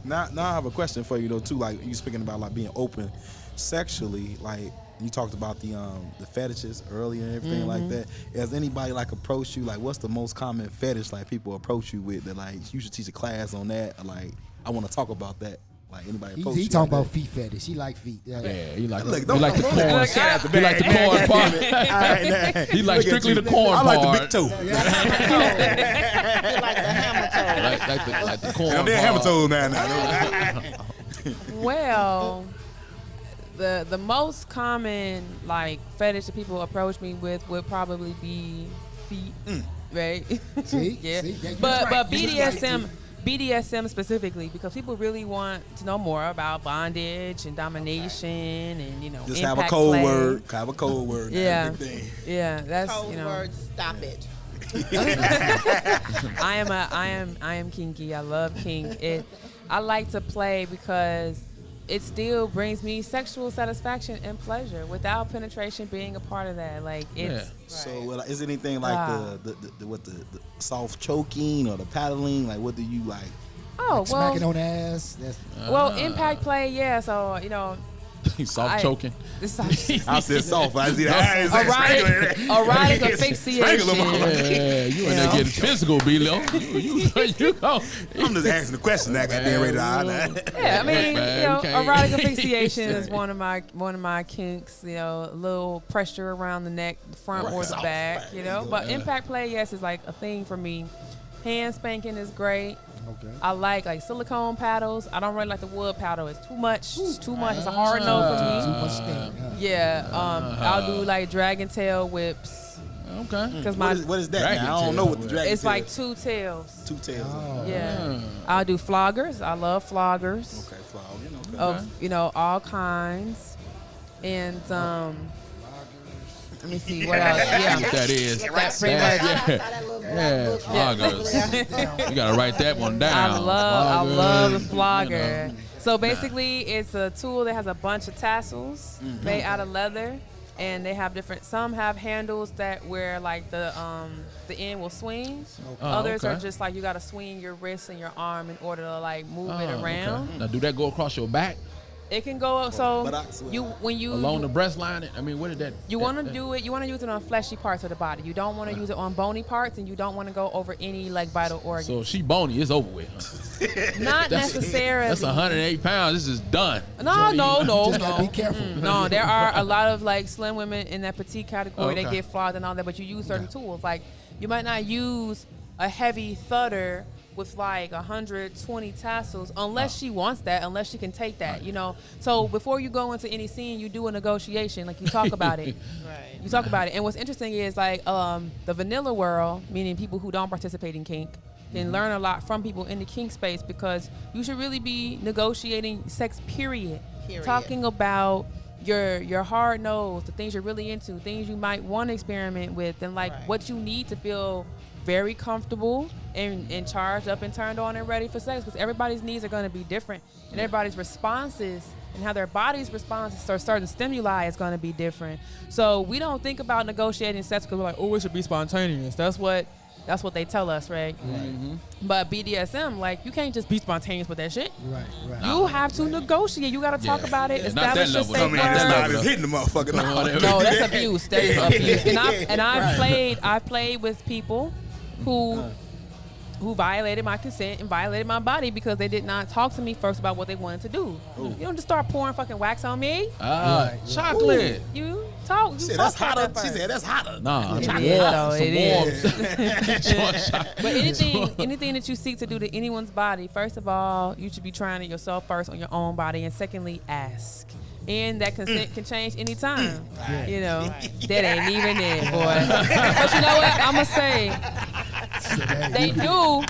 Now I have a question for you though too. Like, you speaking about like being open sexually, like you talked about the fetishes earlier and everything like that. Has anybody like approached you? Like, what's the most common fetish like people approach you with that like you should teach a class on that? Or, like, I want to talk about that. Like, anybody approach you? He talking about feet fetish. He like feet. Yeah, he like Look, the corn. He like the corn part. He like strictly the corn part. I like the big toe. Like the hammer toe. Like the corn I'm part. hammer toe now. Well, the most common like fetish that people approach me with would probably be feet, right? See? Yeah. See? But BDSM BDSM specifically, because people really want to know more about bondage and domination and just impact have a code play. word. Have a code word. Yeah, Big thing. yeah, that's Code word, stop it. I am kinky. I love kink. I like to play because it still brings me sexual satisfaction and pleasure without penetration being a part of that. Like it's So is anything like the soft choking or the paddling? Like what do you like? Oh, like smacking on the ass. That's impact play. Yeah. So soft choking. I said soft. I see that. Erotic asphyxiation. Yeah, you in there getting physical, B-Lo. You go. I'm just asking the question. I got there ready to Yeah, I mean, erotic asphyxiation is one of my kinks. A little pressure around the neck, the front or the back. But impact play, yes, is like a thing for me. Hand spanking is great. okay. I like silicone paddles. I don't really like the wood paddle. It's too much. It's too much. It's a hard no for me. Too much sting. Yeah. I'll do like dragon tail whips. Okay. Because what is that? Now? I don't know what the dragon. It's like two tails. Two tails. Oh. Yeah. I'll do floggers. I love floggers. Okay, flogging. Okay. Of all kinds. And let me see what else. Yeah. What that is. That's pretty much. Yeah, floggers. You gotta write that one down. I love the flogger. So basically, it's a tool that has a bunch of tassels made out of leather, and they have different. Some have handles where like the end will swing. Others are just like you gotta swing your wrist and your arm in order to like move it around. Okay. Now, do that go across your back? It can go so when you along the breast line. I mean, what did that? You want to do it. You want to use it on fleshy parts of the body. You don't want to use it on bony parts, and you don't want to go over any like vital organs. So she bony, it's over with. Huh? Not necessarily. That's 108 pounds. This is done. No. Be careful. No, there are a lot of like slim women in that petite category. They get flogged and all that, but you use certain tools. Like you might not use a heavy thudder with like 120 tassels unless she wants that, unless she can take that, So before you go into any scene, you do a negotiation, like you talk about it. Right. You talk about it. And what's interesting is like the vanilla world, meaning people who don't participate in kink, can learn a lot from people in the kink space because you should really be negotiating sex, period. Talking about your hard nose, the things you're really into, things you might want to experiment with, and like what you need to feel very comfortable and charged up and turned on and ready for sex, because everybody's needs are going to be different, and everybody's responses and how their body's responses to certain stimuli is going to be different. So we don't think about negotiating sex because we're like, oh, it should be spontaneous. That's what they tell us, right? Mm-hmm. But BDSM, like, you can't just be spontaneous with that shit. Right. You have to negotiate. You got to talk about it. Establish your safe word. That's not hitting the motherfucker. No, that's abuse. That is abuse. And I've played with people who violated my consent and violated my body because they did not talk to me first about what they wanted to do. Ooh. You don't just start pouring fucking wax on me. Chocolate. Ooh. You talk. You that's hotter. She said that's hotter. Nah, it is. But anything that you seek to do to anyone's body, first of all, you should be trying it yourself first on your own body, and secondly, ask. And that consent can change anytime. That ain't even it, boy. But you know what? I'm going to say, they do.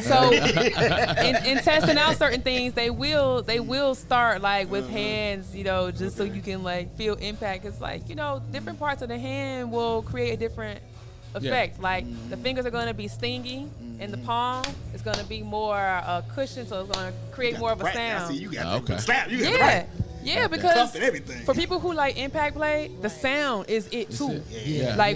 So in testing out certain things, they will start like with hands, just so you can like feel impact. It's like, different parts of the hand will create a different effect. Like the fingers are going to be stingy, and the palm is going to be more cushion, so it's going to create more of a sound. I see you got slap. You got right. Yeah, because for people who like impact play, the sound is it too.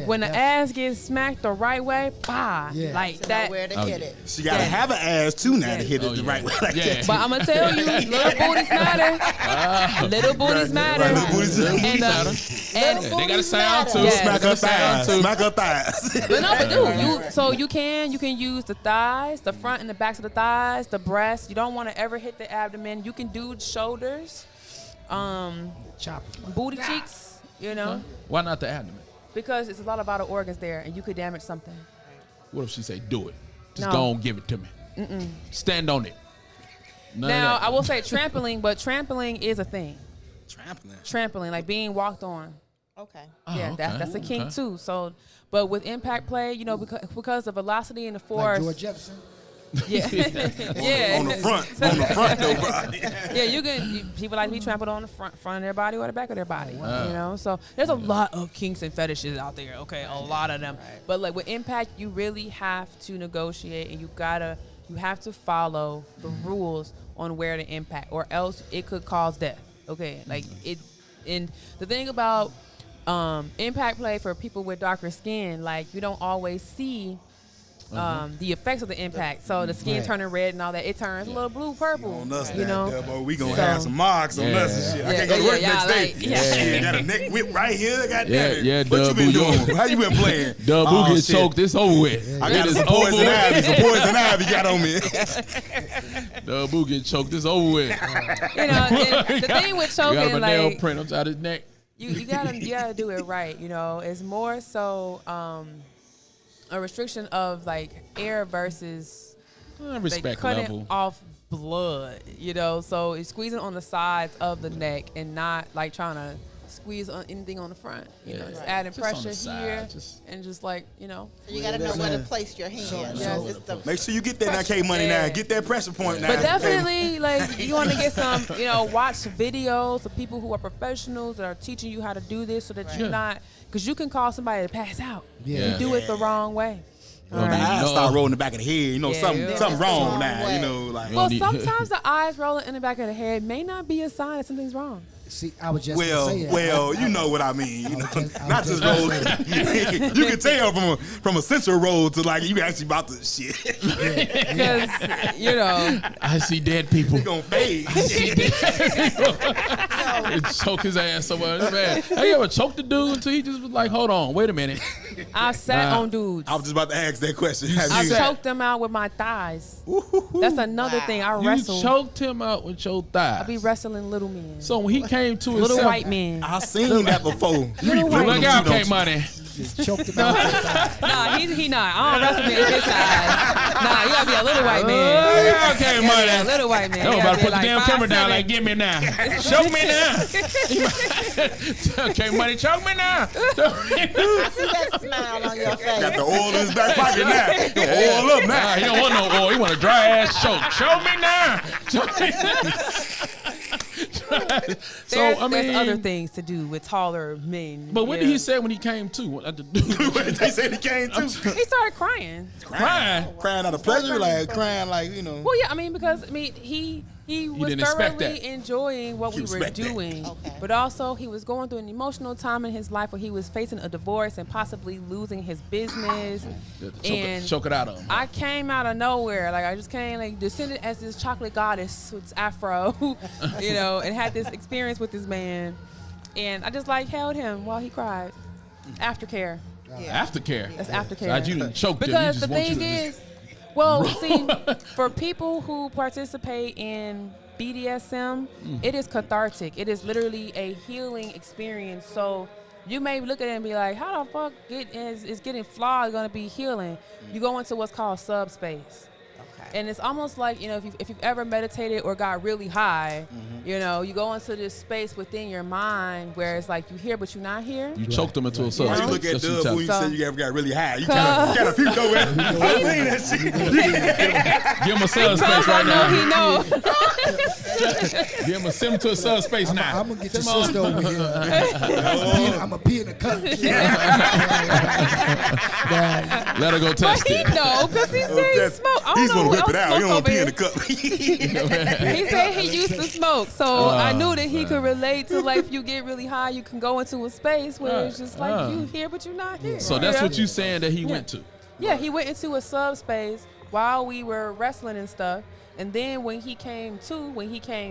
When the ass gets smacked the right way, like to that. Know where to hit it. She gotta have an ass too now to hit it the right way. Like that. But I'm gonna tell you, little booties matter. Little booties matter. And they got a sound too. Smack her thighs. Smack her thighs. But you can use the thighs, the front and the backs of the thighs, the breasts. You don't want to ever hit the abdomen. You can do shoulders. Booty cheeks, Why not the abdomen? Because it's a lot of vital organs there, and you could damage something. What if she say, do it? Just go on, give it to me. Stand on it. Now, I will say trampling, but trampling is a thing. Trampling, like being walked on. Okay. Yeah, that's a kink too. So, but with impact play, because the velocity and the force. Like George Jefferson. Yeah. Yeah. On the front though, bro. Yeah, people like to be trampled on the front of their body or the back of their body. You know, so there's a lot of kinks and fetishes out there. Okay, a lot of them. But like with impact, you really have to negotiate, and you have to follow the rules on where to impact, or else it could cause death. Okay, like it. And the thing about impact play for people with darker skin, like you don't always see the effects of the impact. So the skin turning red and all that, it turns a little blue, purple. On us, you know, we gonna have some marks on us and shit. I can't go to work next day. Shit, got a neck whip right here. Goddamn. Yeah, what you been doing? How you been playing? Dub get choked. It's over with. I got some poison ivy. Some poison ivy got on me. Dub get choked. It's over with. You know, the thing with choking, got a like nail print on his neck. You gotta do it right. You know, it's more so a restriction of like air versus respect cutting level off blood. You know, so it's squeezing on the sides of the neck and not like trying to squeeze on anything on the front. You know, just adding pressure here and just like, you know. So you gotta know where to place your hand. Make sure you get that K money now. Get that pressure point now. But definitely, like, you want to get some, you know, watch videos of people who are professionals that are teaching you how to do this so that you're not, because you can cause somebody to pass out if you do it the wrong way. The eyes start rolling in the back of the head. You know, something wrong now. You know, like. Well, sometimes the eyes rolling in the back of the head may not be a sign that something's wrong. See, I was just gonna say that. Well, you know what I mean. You know, not just rolling. You can tell from a Sensual roll to like you actually about to shit. Because you know, I see dead people. He gonna fade. I see dead people. Choke his ass so much, man. Have you ever choked the dude until he just was like, "Hold on, wait a minute." I sat on dudes. I was just about to ask that question. I choked them out with my thighs. That's another thing. I wrestle. You choked him out with your thighs. I be wrestling little men. So when he came to little himself, white men. I seen that before. Look out, K Money. Just choked him out. Nah, he not. I don't wrestle men his size. Nah, you gotta be a little white man. Look out, K Money. A little white man. No, about to put the damn camera down. 5'7". Like, get me now. Choke me now. K Money, choke me now. I see that smile on your face. Got the oil in his back pocket now. Oil up now. He don't want no oil. He want a dry ass choke. Choke me now. Choke me now. There's other things to do with taller men. But what did he say when he came to? What did they say he came to? He started crying. Crying out of pleasure, like crying, like, you know. Well, yeah, I mean, because he was thoroughly enjoying what we were doing, but also he was going through an emotional time in his life where he was facing a divorce and possibly losing his business. Choke it out of him. I came out of nowhere, like I just came, like descended as this chocolate goddess with afro, you know, and had this experience with this man, and I just like held him while he cried. Aftercare. Aftercare. That's aftercare. So you didn't choke him. Because the thing is. Well, see, for people who participate in BDSM, it is cathartic. It is literally a healing experience. So you may look at it and be like, how the fuck is getting flawed going to be healing? You go into what's called subspace. And it's almost like, you know, if you've ever meditated or got really high, you know, you go into this space within your mind where it's like you here but you're not here. You choked him into a subspace. You look at Dub when you said you got really high. You kind of peeped over it. Give him a subspace right now. He know. Give him send him to a subspace now. I'm going to get your sister over here. I'm going to pee in the cup. Let her go test it. No, because he said he smoked. He's going to whip it out. You don't pee in the cup. He said he used to smoke. So I knew that he could relate to, like, if you get really high, you can go into a space where it's just like you here, but you're not here. So that's what you saying that he went to? Yeah, he went into a subspace while we were wrestling and stuff. And then when he came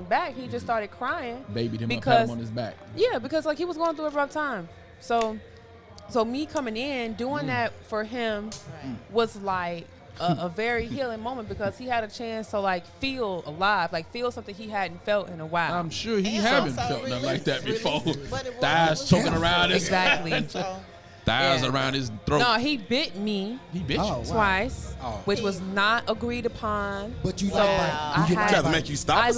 back, he just started crying. Babied him up, had him on his back. Yeah, because like he was going through a rough time. So me coming in, doing that for him was like a very healing moment because he had a chance to like feel alive, like feel something he hadn't felt in a while. I'm sure he haven't felt nothing like that before. Thighs choking around his thighs around his throat. No, he bit me. He bit you twice, which was not agreed upon. But you tried to make you stop. I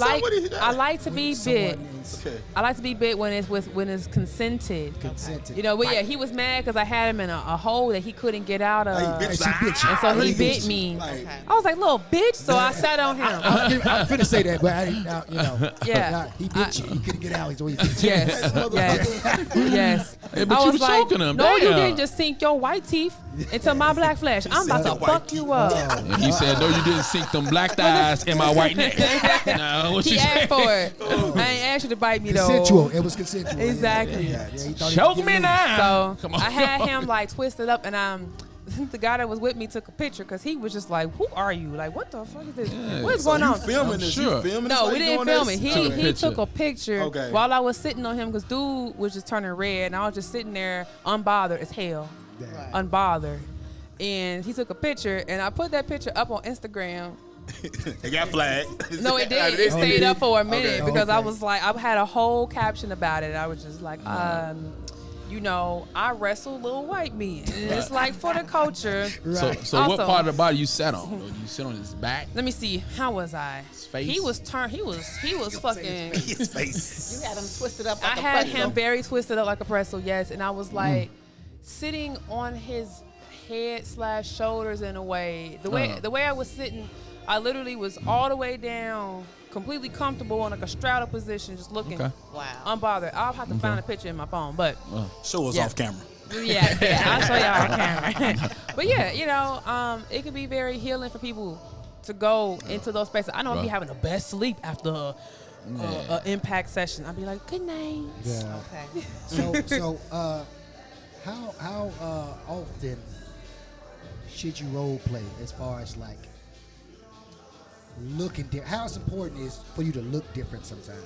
like to be bit. Okay. I like to be bit when it's consented. Consented. You know, but yeah, he was mad because I had him in a hole that he couldn't get out of. Hey, bitch, And so he bit me. Okay. I was like, little bitch. So I sat on him. I'm finna say that, but I didn't know. You know. Yeah. He bit you. He couldn't get out. He's always bit you. Yes. Yes. Hey, but I you was was choking him. No, you Damn. didn't just sink your white teeth into my black flesh. I'm about to fuck you up. And he said, no, you didn't sink them black thighs in my white neck. No, what He you asked say? for it. I ain't asked you to bite me though. Consensual. It was consensual. Exactly. Yeah, he thought he Choke could me get now. So Come on. I had him like twisted up, and the guy that was with me took a picture because he was just like, "Who are you? Like, what the fuck is this? What's going on?" Filming this? Sure. You filming No, this? we didn't film it. Took a He picture. took a picture Okay. while I was sitting on him because dude was just turning red, and I was just sitting there unbothered as hell, unbothered. And he took a picture, and I put that picture up on Instagram. It got flagged. No, it did. It stayed up for a minute Okay. because I was like, I had a whole caption about it. I was just like, you know, I wrestle little white men. And it's like for the culture. So what Also- part of the body you sat on? You sit on his back? Let me see. How was I? His face? He was turned. He was fucking. His face. You had him twisted up I like a had pretzel. him very twisted up like a pretzel. Yes, and I was like sitting on his head/shoulders in a way. The way I was sitting, I literally was all the way down, completely comfortable in like a straddle position, just looking Okay. Wow. unbothered. I'll have to find a picture in my phone, but Show us Yeah. off camera. yeah, I'll show y'all on camera. But yeah, you know, it can be very healing for people to go into those spaces. I know I'll be Right. having the best sleep after a impact session. I'll be like, good night. Yeah. Okay. So how often should you role play as far as like looking different? How important is for you to look different sometimes?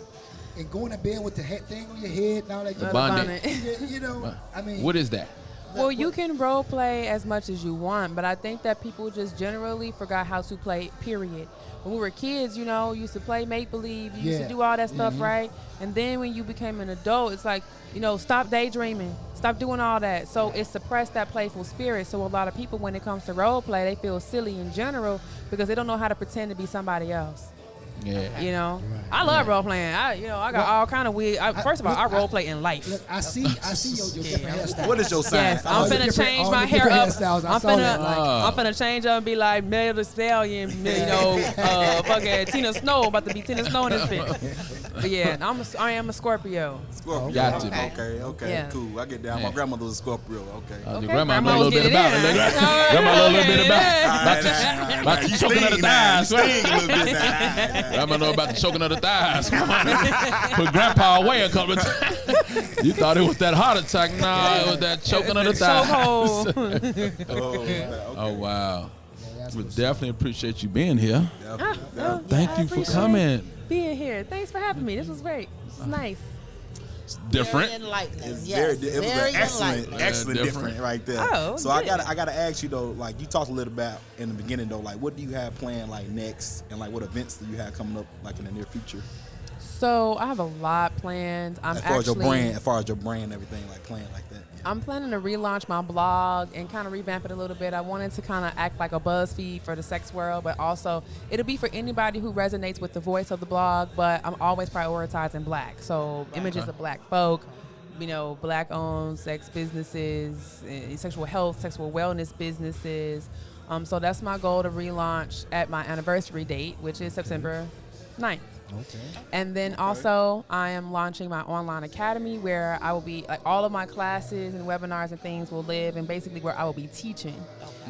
And going to bed with the head thing on your head and all that. The good bonnet. stuff, you know, I mean, What is that? Well, you can role play as much as you want, but I think that people just generally forgot how to play, period. When we were kids, you know, used to play make-believe, you used to do all that stuff, right? And then when you became an adult, it's like, you know, stop daydreaming, stop doing all that. So it suppressed that playful spirit. So a lot of people, when it comes to role play, they feel silly in general because they don't know how to pretend to be somebody else. Yeah. You know, I love role playing. I got all kind of weird. First of all, I role play in life. look, I see your different hairstyles. What is your sign? Yes, I'm All the finna different- change all my the hair different up. hairstyles. I I'm saw that, like- I'm finna change up and be like Megan Thee Stallion, you know, fucking Tina Snow, about to be Tina Snow in this bitch. But yeah, I am a Scorpio. Scorpio. Got to. Okay, Yeah. cool. I get down. Yeah. My grandmother was a Scorpio. Okay. Your Okay, grandma know a grandma little was bit getting about in. it. All Grandma know a little right, bit about yeah. about the choking of the Sting now. You thighs. sting a little bit now. Grandma know about the choking of the thighs. Put grandpa away a couple of times. You thought it was that heart attack. Nah, it was that choking of the thighs. Chokehold. Oh, wow. that's We what's definitely appreciate you being here. Thank you for appreciate coming. Being here. Thanks for having me. This was great. This was nice. It's Very different. enlightening. It's Yes, very, it was very an excellent, enlightening. excellent different. different right there. Oh, so good. I gotta ask you though, like you talked a little about in the beginning though, like what do you have planned like next, and like what events do you have coming up like in the near future? So I have a lot planned. As far as your brand, everything like planned like that. I'm planning to relaunch my blog and kind of revamp it a little bit. I wanted to kind of act like a BuzzFeed for the sex world, but also it'll be for anybody who resonates with the voice of the blog, but I'm always prioritizing black. So images of black folk, you know, black-owned sex businesses, sexual health, sexual wellness businesses. So that's my goal to relaunch at my anniversary date, which is September 9th. Okay. And then also I am launching my online academy where I will be like all of my classes and webinars and things will live and basically where I will be teaching.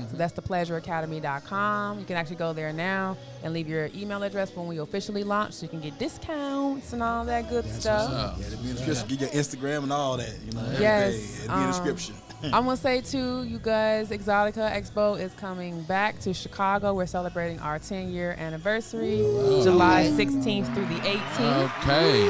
So that's thepleasureacademy.com. You can actually go there now and leave your email address when we officially launch so you can get discounts and all that good stuff. Yeah, it'll be in the description. Get your Instagram and all that. You know, everything. Yes, It'll be in the description. I'm gonna say too, you guys, Exotica Expo is coming back to Chicago. We're celebrating our 10-year anniversary, July 16th through the 18th. Okay.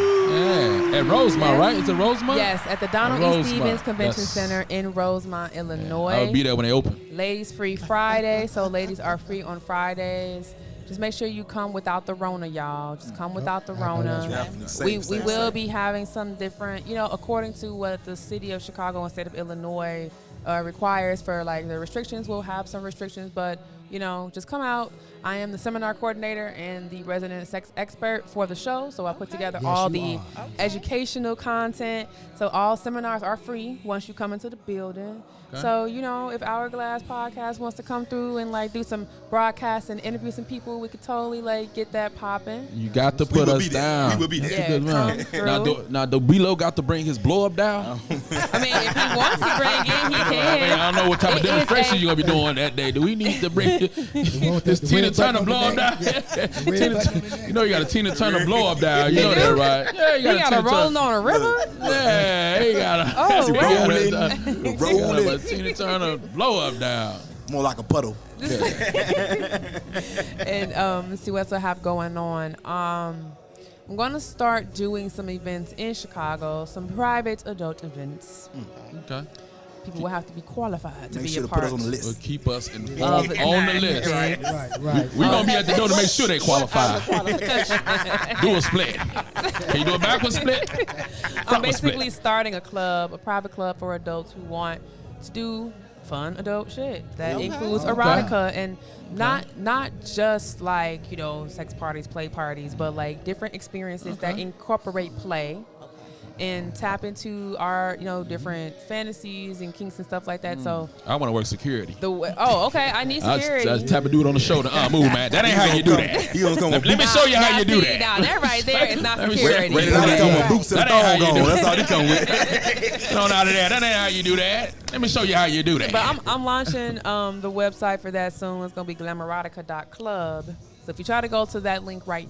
Yeah. At Rosemont, right? It's a Rosemont? Yes, at the Donald E. Rosemont. Stevens Convention Yes. Center in Rosemont, Illinois. I'll be there when they open. Ladies free Friday, so ladies are free on Fridays. Just make sure you come without the Rona, y'all. Just come without the Rona. Definitely. We Safe, will safe. be having some different, you know, according to what the city of Chicago and state of Illinois requires for like the restrictions. We'll have some restrictions, but just come out. I am the seminar coordinator and the resident sex expert for the show, so I put together all the educational content. So all seminars are free once you come into the building. Okay. So, if Hourglass podcast wants to come through and like do some broadcasts and interview some people, we could totally like get that popping. You got to put us down. We will be there. Yeah, now, the B-Lo got to bring his blow up down. I mean, if he wants to bring it, he can. I don't know what type of demonstration you're going to be doing that day. Do we need to bring this Tina Turner blow up down? You know you got a Tina Turner blow up down. You know that, right? Yeah, you got a rolling on a river? Yeah, he got a rolling. Tina Turner blow up down. More like a puddle. And let's see what else I have going on. I'm going to start doing some events in Chicago, some private adult events. Okay. People will have to be qualified to make be sure a to part. put us on the list. Will keep us informed on the list. Right. We're going to be at the door to make sure they qualify. Do a split. Can you do a backward split? I'm basically starting a private club for adults who want to do fun adult shit that includes erotica and not just like sex parties, play parties, but like different experiences that incorporate play and tap into our different fantasies and kinks and stuff like that. So I want to work security. I need security. I tap a dude on the shoulder. Move, man. That ain't how you do that. Let me show you how you do that. Now that right there is not security. Ready to come with boots and thong on. That's all he come with. No, out of there. That ain't how you do that. Let me show you how you do that. But I'm launching the website for that soon. It's gonna be glamoerotica.club. So if you try to go to that link right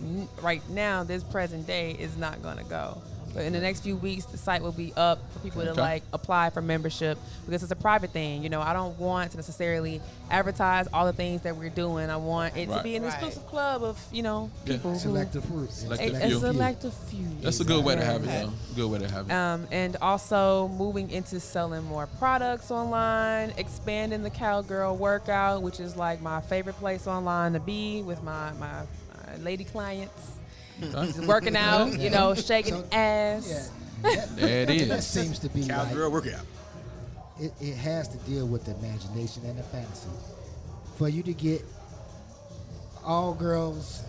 now, this present day is not gonna go. But in the next few weeks, the site will be up for people to like apply for membership because it's a private thing. I don't want to necessarily advertise all the things that we're doing. I want it to be an exclusive club of people. Selective fruit. A selective few. That's a good way to have it, though. Good way to have it. And also moving into selling more products online, expanding the Cowgirl Workout, which is like my favorite place online to be with my lady clients. Just working out, shaking ass. Yeah, there it is. That seems to be Cowgirl workout. It has to deal with the imagination and the fantasy. For you to get all girls,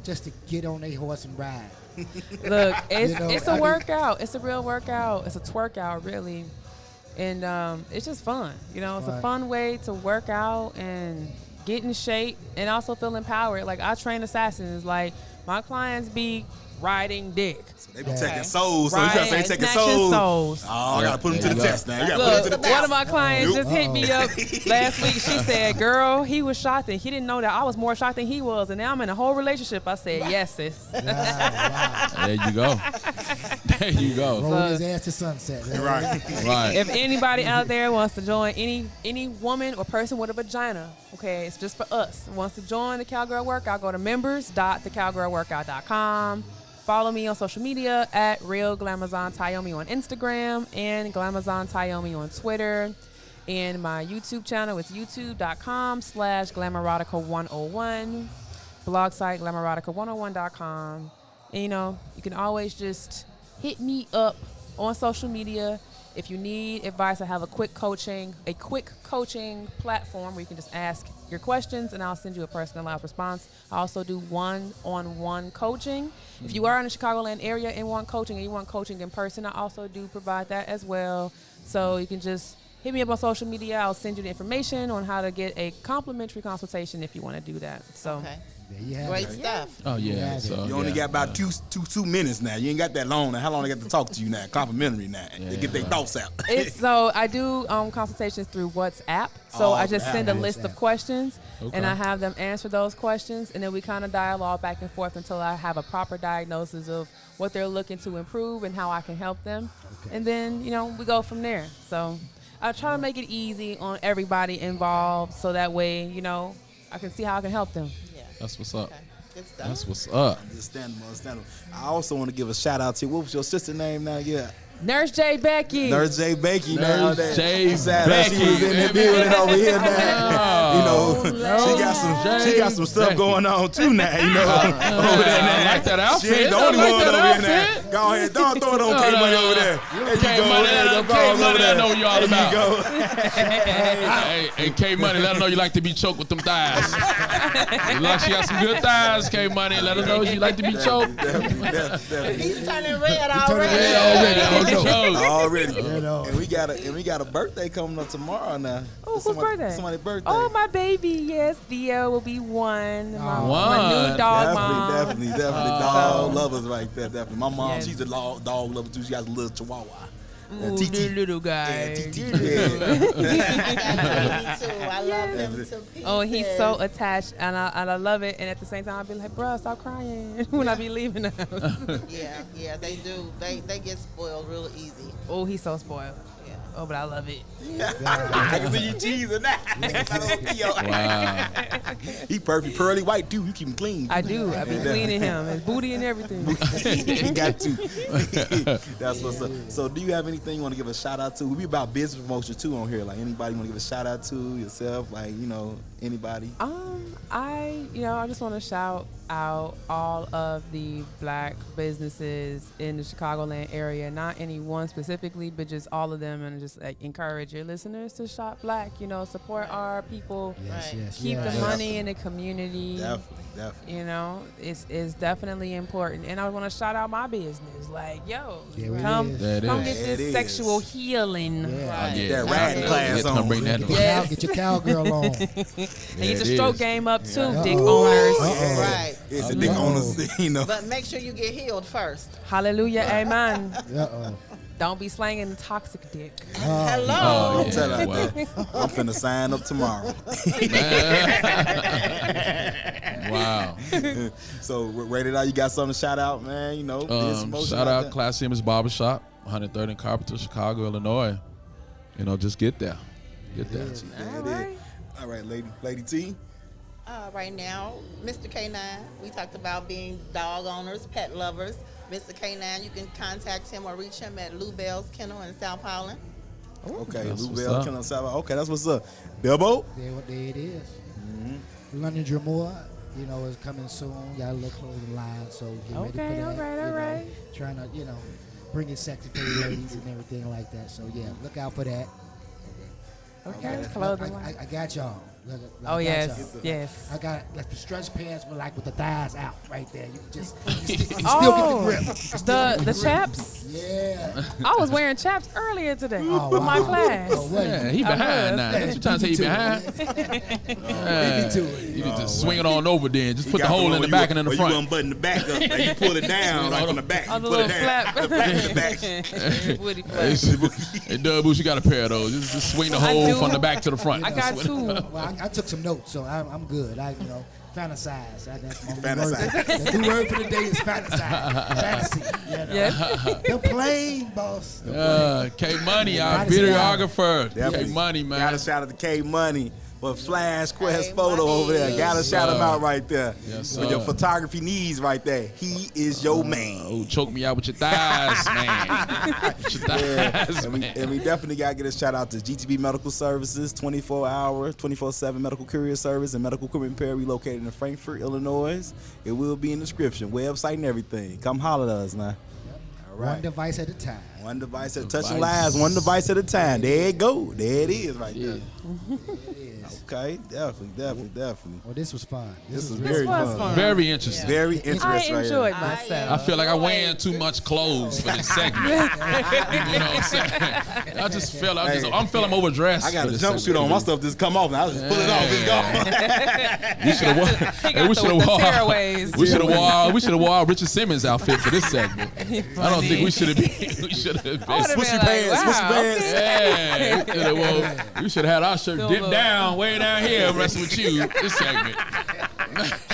just to get on their horse and ride. Look, it's a workout. It's a real workout. It's a twerkout, really. And it's just fun. It's a fun way to work out and get in shape and also feel empowered. Like, I train assassins. Like, my clients be riding dick. So they be taking souls. So you trying to say taking souls? Oh, I got to put them to the test now. You got to put them to the test. One of my clients just hit me up last week. She said, girl, he was shocked and he didn't know that I was more shocked than he was. And now I'm in a whole relationship. I said, yes, sis. Wow. There you go. There you go. Roll his ass to sunset. Right. If anybody out there wants to join, any woman or person with a vagina, okay, it's just for us, wants to join the Cowgirl Workout, go to members.thecowgirlworkout.com. Follow me on social media at Real Glamazon Tyomi on Instagram and Glamazon Tyomi on Twitter. And my YouTube channel is youtube.com/Glamoerotica101. Blog site, Glamoerotica101.com. And, you can always just hit me up on social media. If you need advice, I have a quick coaching platform where you can just ask your questions and I'll send you a personalized response. I also do one-on-one coaching. If you are in the Chicagoland area and want coaching and you want coaching in person, I also do provide that as well. So you can just hit me up on social media. I'll send you the information on how to get a complimentary consultation if you want to do that. So. Great stuff. Oh yeah. So you only got about two minutes now. You ain't got that long. Now, how long they got to talk to you now? Complimentary now. They get their thoughts out. So I do consultations through WhatsApp. So I just send a list of questions, and I have them answer those questions, and then we kind of dialogue back and forth until I have a proper diagnosis of what they're looking to improve and how I can help them, and then we go from there. So I try to make it easy on everybody involved, so that way I can see how I can help them. That's what's up. Okay. Good stuff. That's what's up. Understandable. I also want to give a shout out to, what was your sister name now? Yeah. Nurse J. Becky. Nurse J. Becky. Nurse J. Becky. She was in the building over here now. She got some stuff going on too now. Over there now. I like that outfit. She ain't the only one over here now. Go ahead. Don't throw it on K-Money over there. K-Money, let her know what you all about. There you go. Hey, K-Money, let her know you like to be choked with them thighs. Like she got some good thighs, K-Money. Let her know she like to be choked. Definitely. He's turning red already. Already. And we got a birthday coming up tomorrow now. Oh, whose birthday? Somebody's birthday. Oh, my baby. Yes, Theo will be one. My new dog mom. Definitely. Dog lovers right there. Definitely. My mom, she's a dog lover too. She has a little chihuahua. Ooh, the little guy. Yeah, I love him to pieces. Oh, he's so attached, and I love it. And at the same time, I'll be like, bruh, stop crying when I be leaving the house. Yeah, they do. They get spoiled real easy. Oh, he's so spoiled. Yeah. Oh, but I love it. I can see you cheesing that. Wow. He perfect, pearly white too. You keep him clean. I do. I be cleaning him, his booty and everything. He got to. That's what's up. So, do you have anything you want to give a shout out to? We be about business promotion too on here. Like anybody want to give a shout out to yourself? Like anybody? I just want to shout out all of the black businesses in the Chicagoland area, not any one specifically, but just all of them, and just encourage your listeners to shop black. Support our people. Yes. Keep the money in the community. Definitely. It's definitely important. And I want to shout out my business. Like, come get this sexual healing. That riding class on. Get your cowgirl on. And get your stroke game up too, dick owners. Right. It's a dick owners, But make sure you get healed first. Hallelujah, amen. Don't be slanging toxic dick. Hello. I'm telling you, I'm finna sign up tomorrow. Wow. So, Rated R, you got something to shout out, man? Shout out Classy Image Barbershop, 103rd and Carpenter, Chicago, Illinois. Just get there. Get there. All right, Lady T. Right now, Mr. K9, we talked about being dog owners, pet lovers. Mr. K9, you can contact him or reach him at Lou Bell's Kennel in South Holland. Okay, Lou Bell's Kennel in South Holland. Okay, that's what's up. Bilbo? There it is. London Drumore, is coming soon. Got a little clothing line, so get ready for that. All right. Trying to, bring in sexy for the ladies and everything like that. So, look out for that. Okay, clothing line. I got y'all. Look, yes. I got the stretch pants with the thighs out right there. You can still get the grip. The chaps? Yeah. I was wearing chaps earlier today for my class. He behind now. What you trying to say he behind? You need to swing it on over then. Just put the hole in the back and in the front. You unbutton the back up and you pull it down from the back. On the little flap. The back. Woody flap. Hey, Dubboos, you got a pair of those. Just swing the hole from the back to the front. I got two. Well, I took some notes, so I'm good. Fantasize. That's my Fantasize. The new word for the day is fantasize. Fantasy. Yes. The plane, boss. K-Money, our videographer. K-Money, man. Gotta shout out to K-Money. For Flash Quest photo over there. Gotta shout him out right there. Yes, for your photography needs right there. He is your man. Oh, choke me out with your thighs, man. With your thighs, and we definitely gotta get a shout out to GTB Medical Services, 24-hour, 24/7 medical courier service and medical equipment repair. We located in Frankfort, Illinois. It will be in the description, website and everything. Come holler at us now. All right. One device at a time. One device at touching lives, one device at a time. There it go. There it is right there. Okay, definitely. Well, this was fun. This was very fun. Very interesting. Very interesting. I enjoyed myself. I feel like I'm wearing too much clothes for this segment. You know what I'm saying? I just feel I'm feeling overdressed. I got a jumpsuit on. My stuff just come off and I just pull it off. It's gone. We should have wore our Richard Simmons outfit for this segment. I don't think we should have been. Swooshy pants. Yeah. We should have had our shirt dipped down, way down here, wrestling with you. This segment.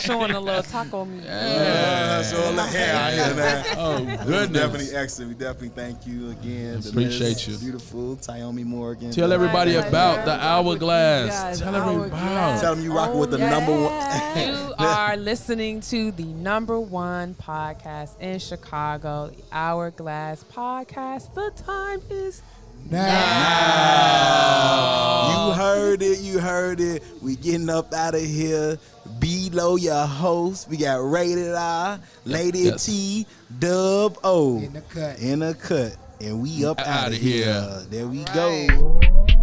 Showing a little taco meat. Showing a little hair out here, man. Oh, goodness. Definitely excellent. We definitely thank you again. Appreciate you. Beautiful Tyomi Morgan. Tell everybody about the Hourglass. Tell everybody. Tell them you rocking with the number one. You are listening to the number one podcast in Chicago, the Hourglass Podcast. The time is now. You heard it. We getting up out of here. Be D-Lo, your host. We got Rated R, Lady T, Dub O. In the cut. In the cut. And we up out of here. There we Right. go.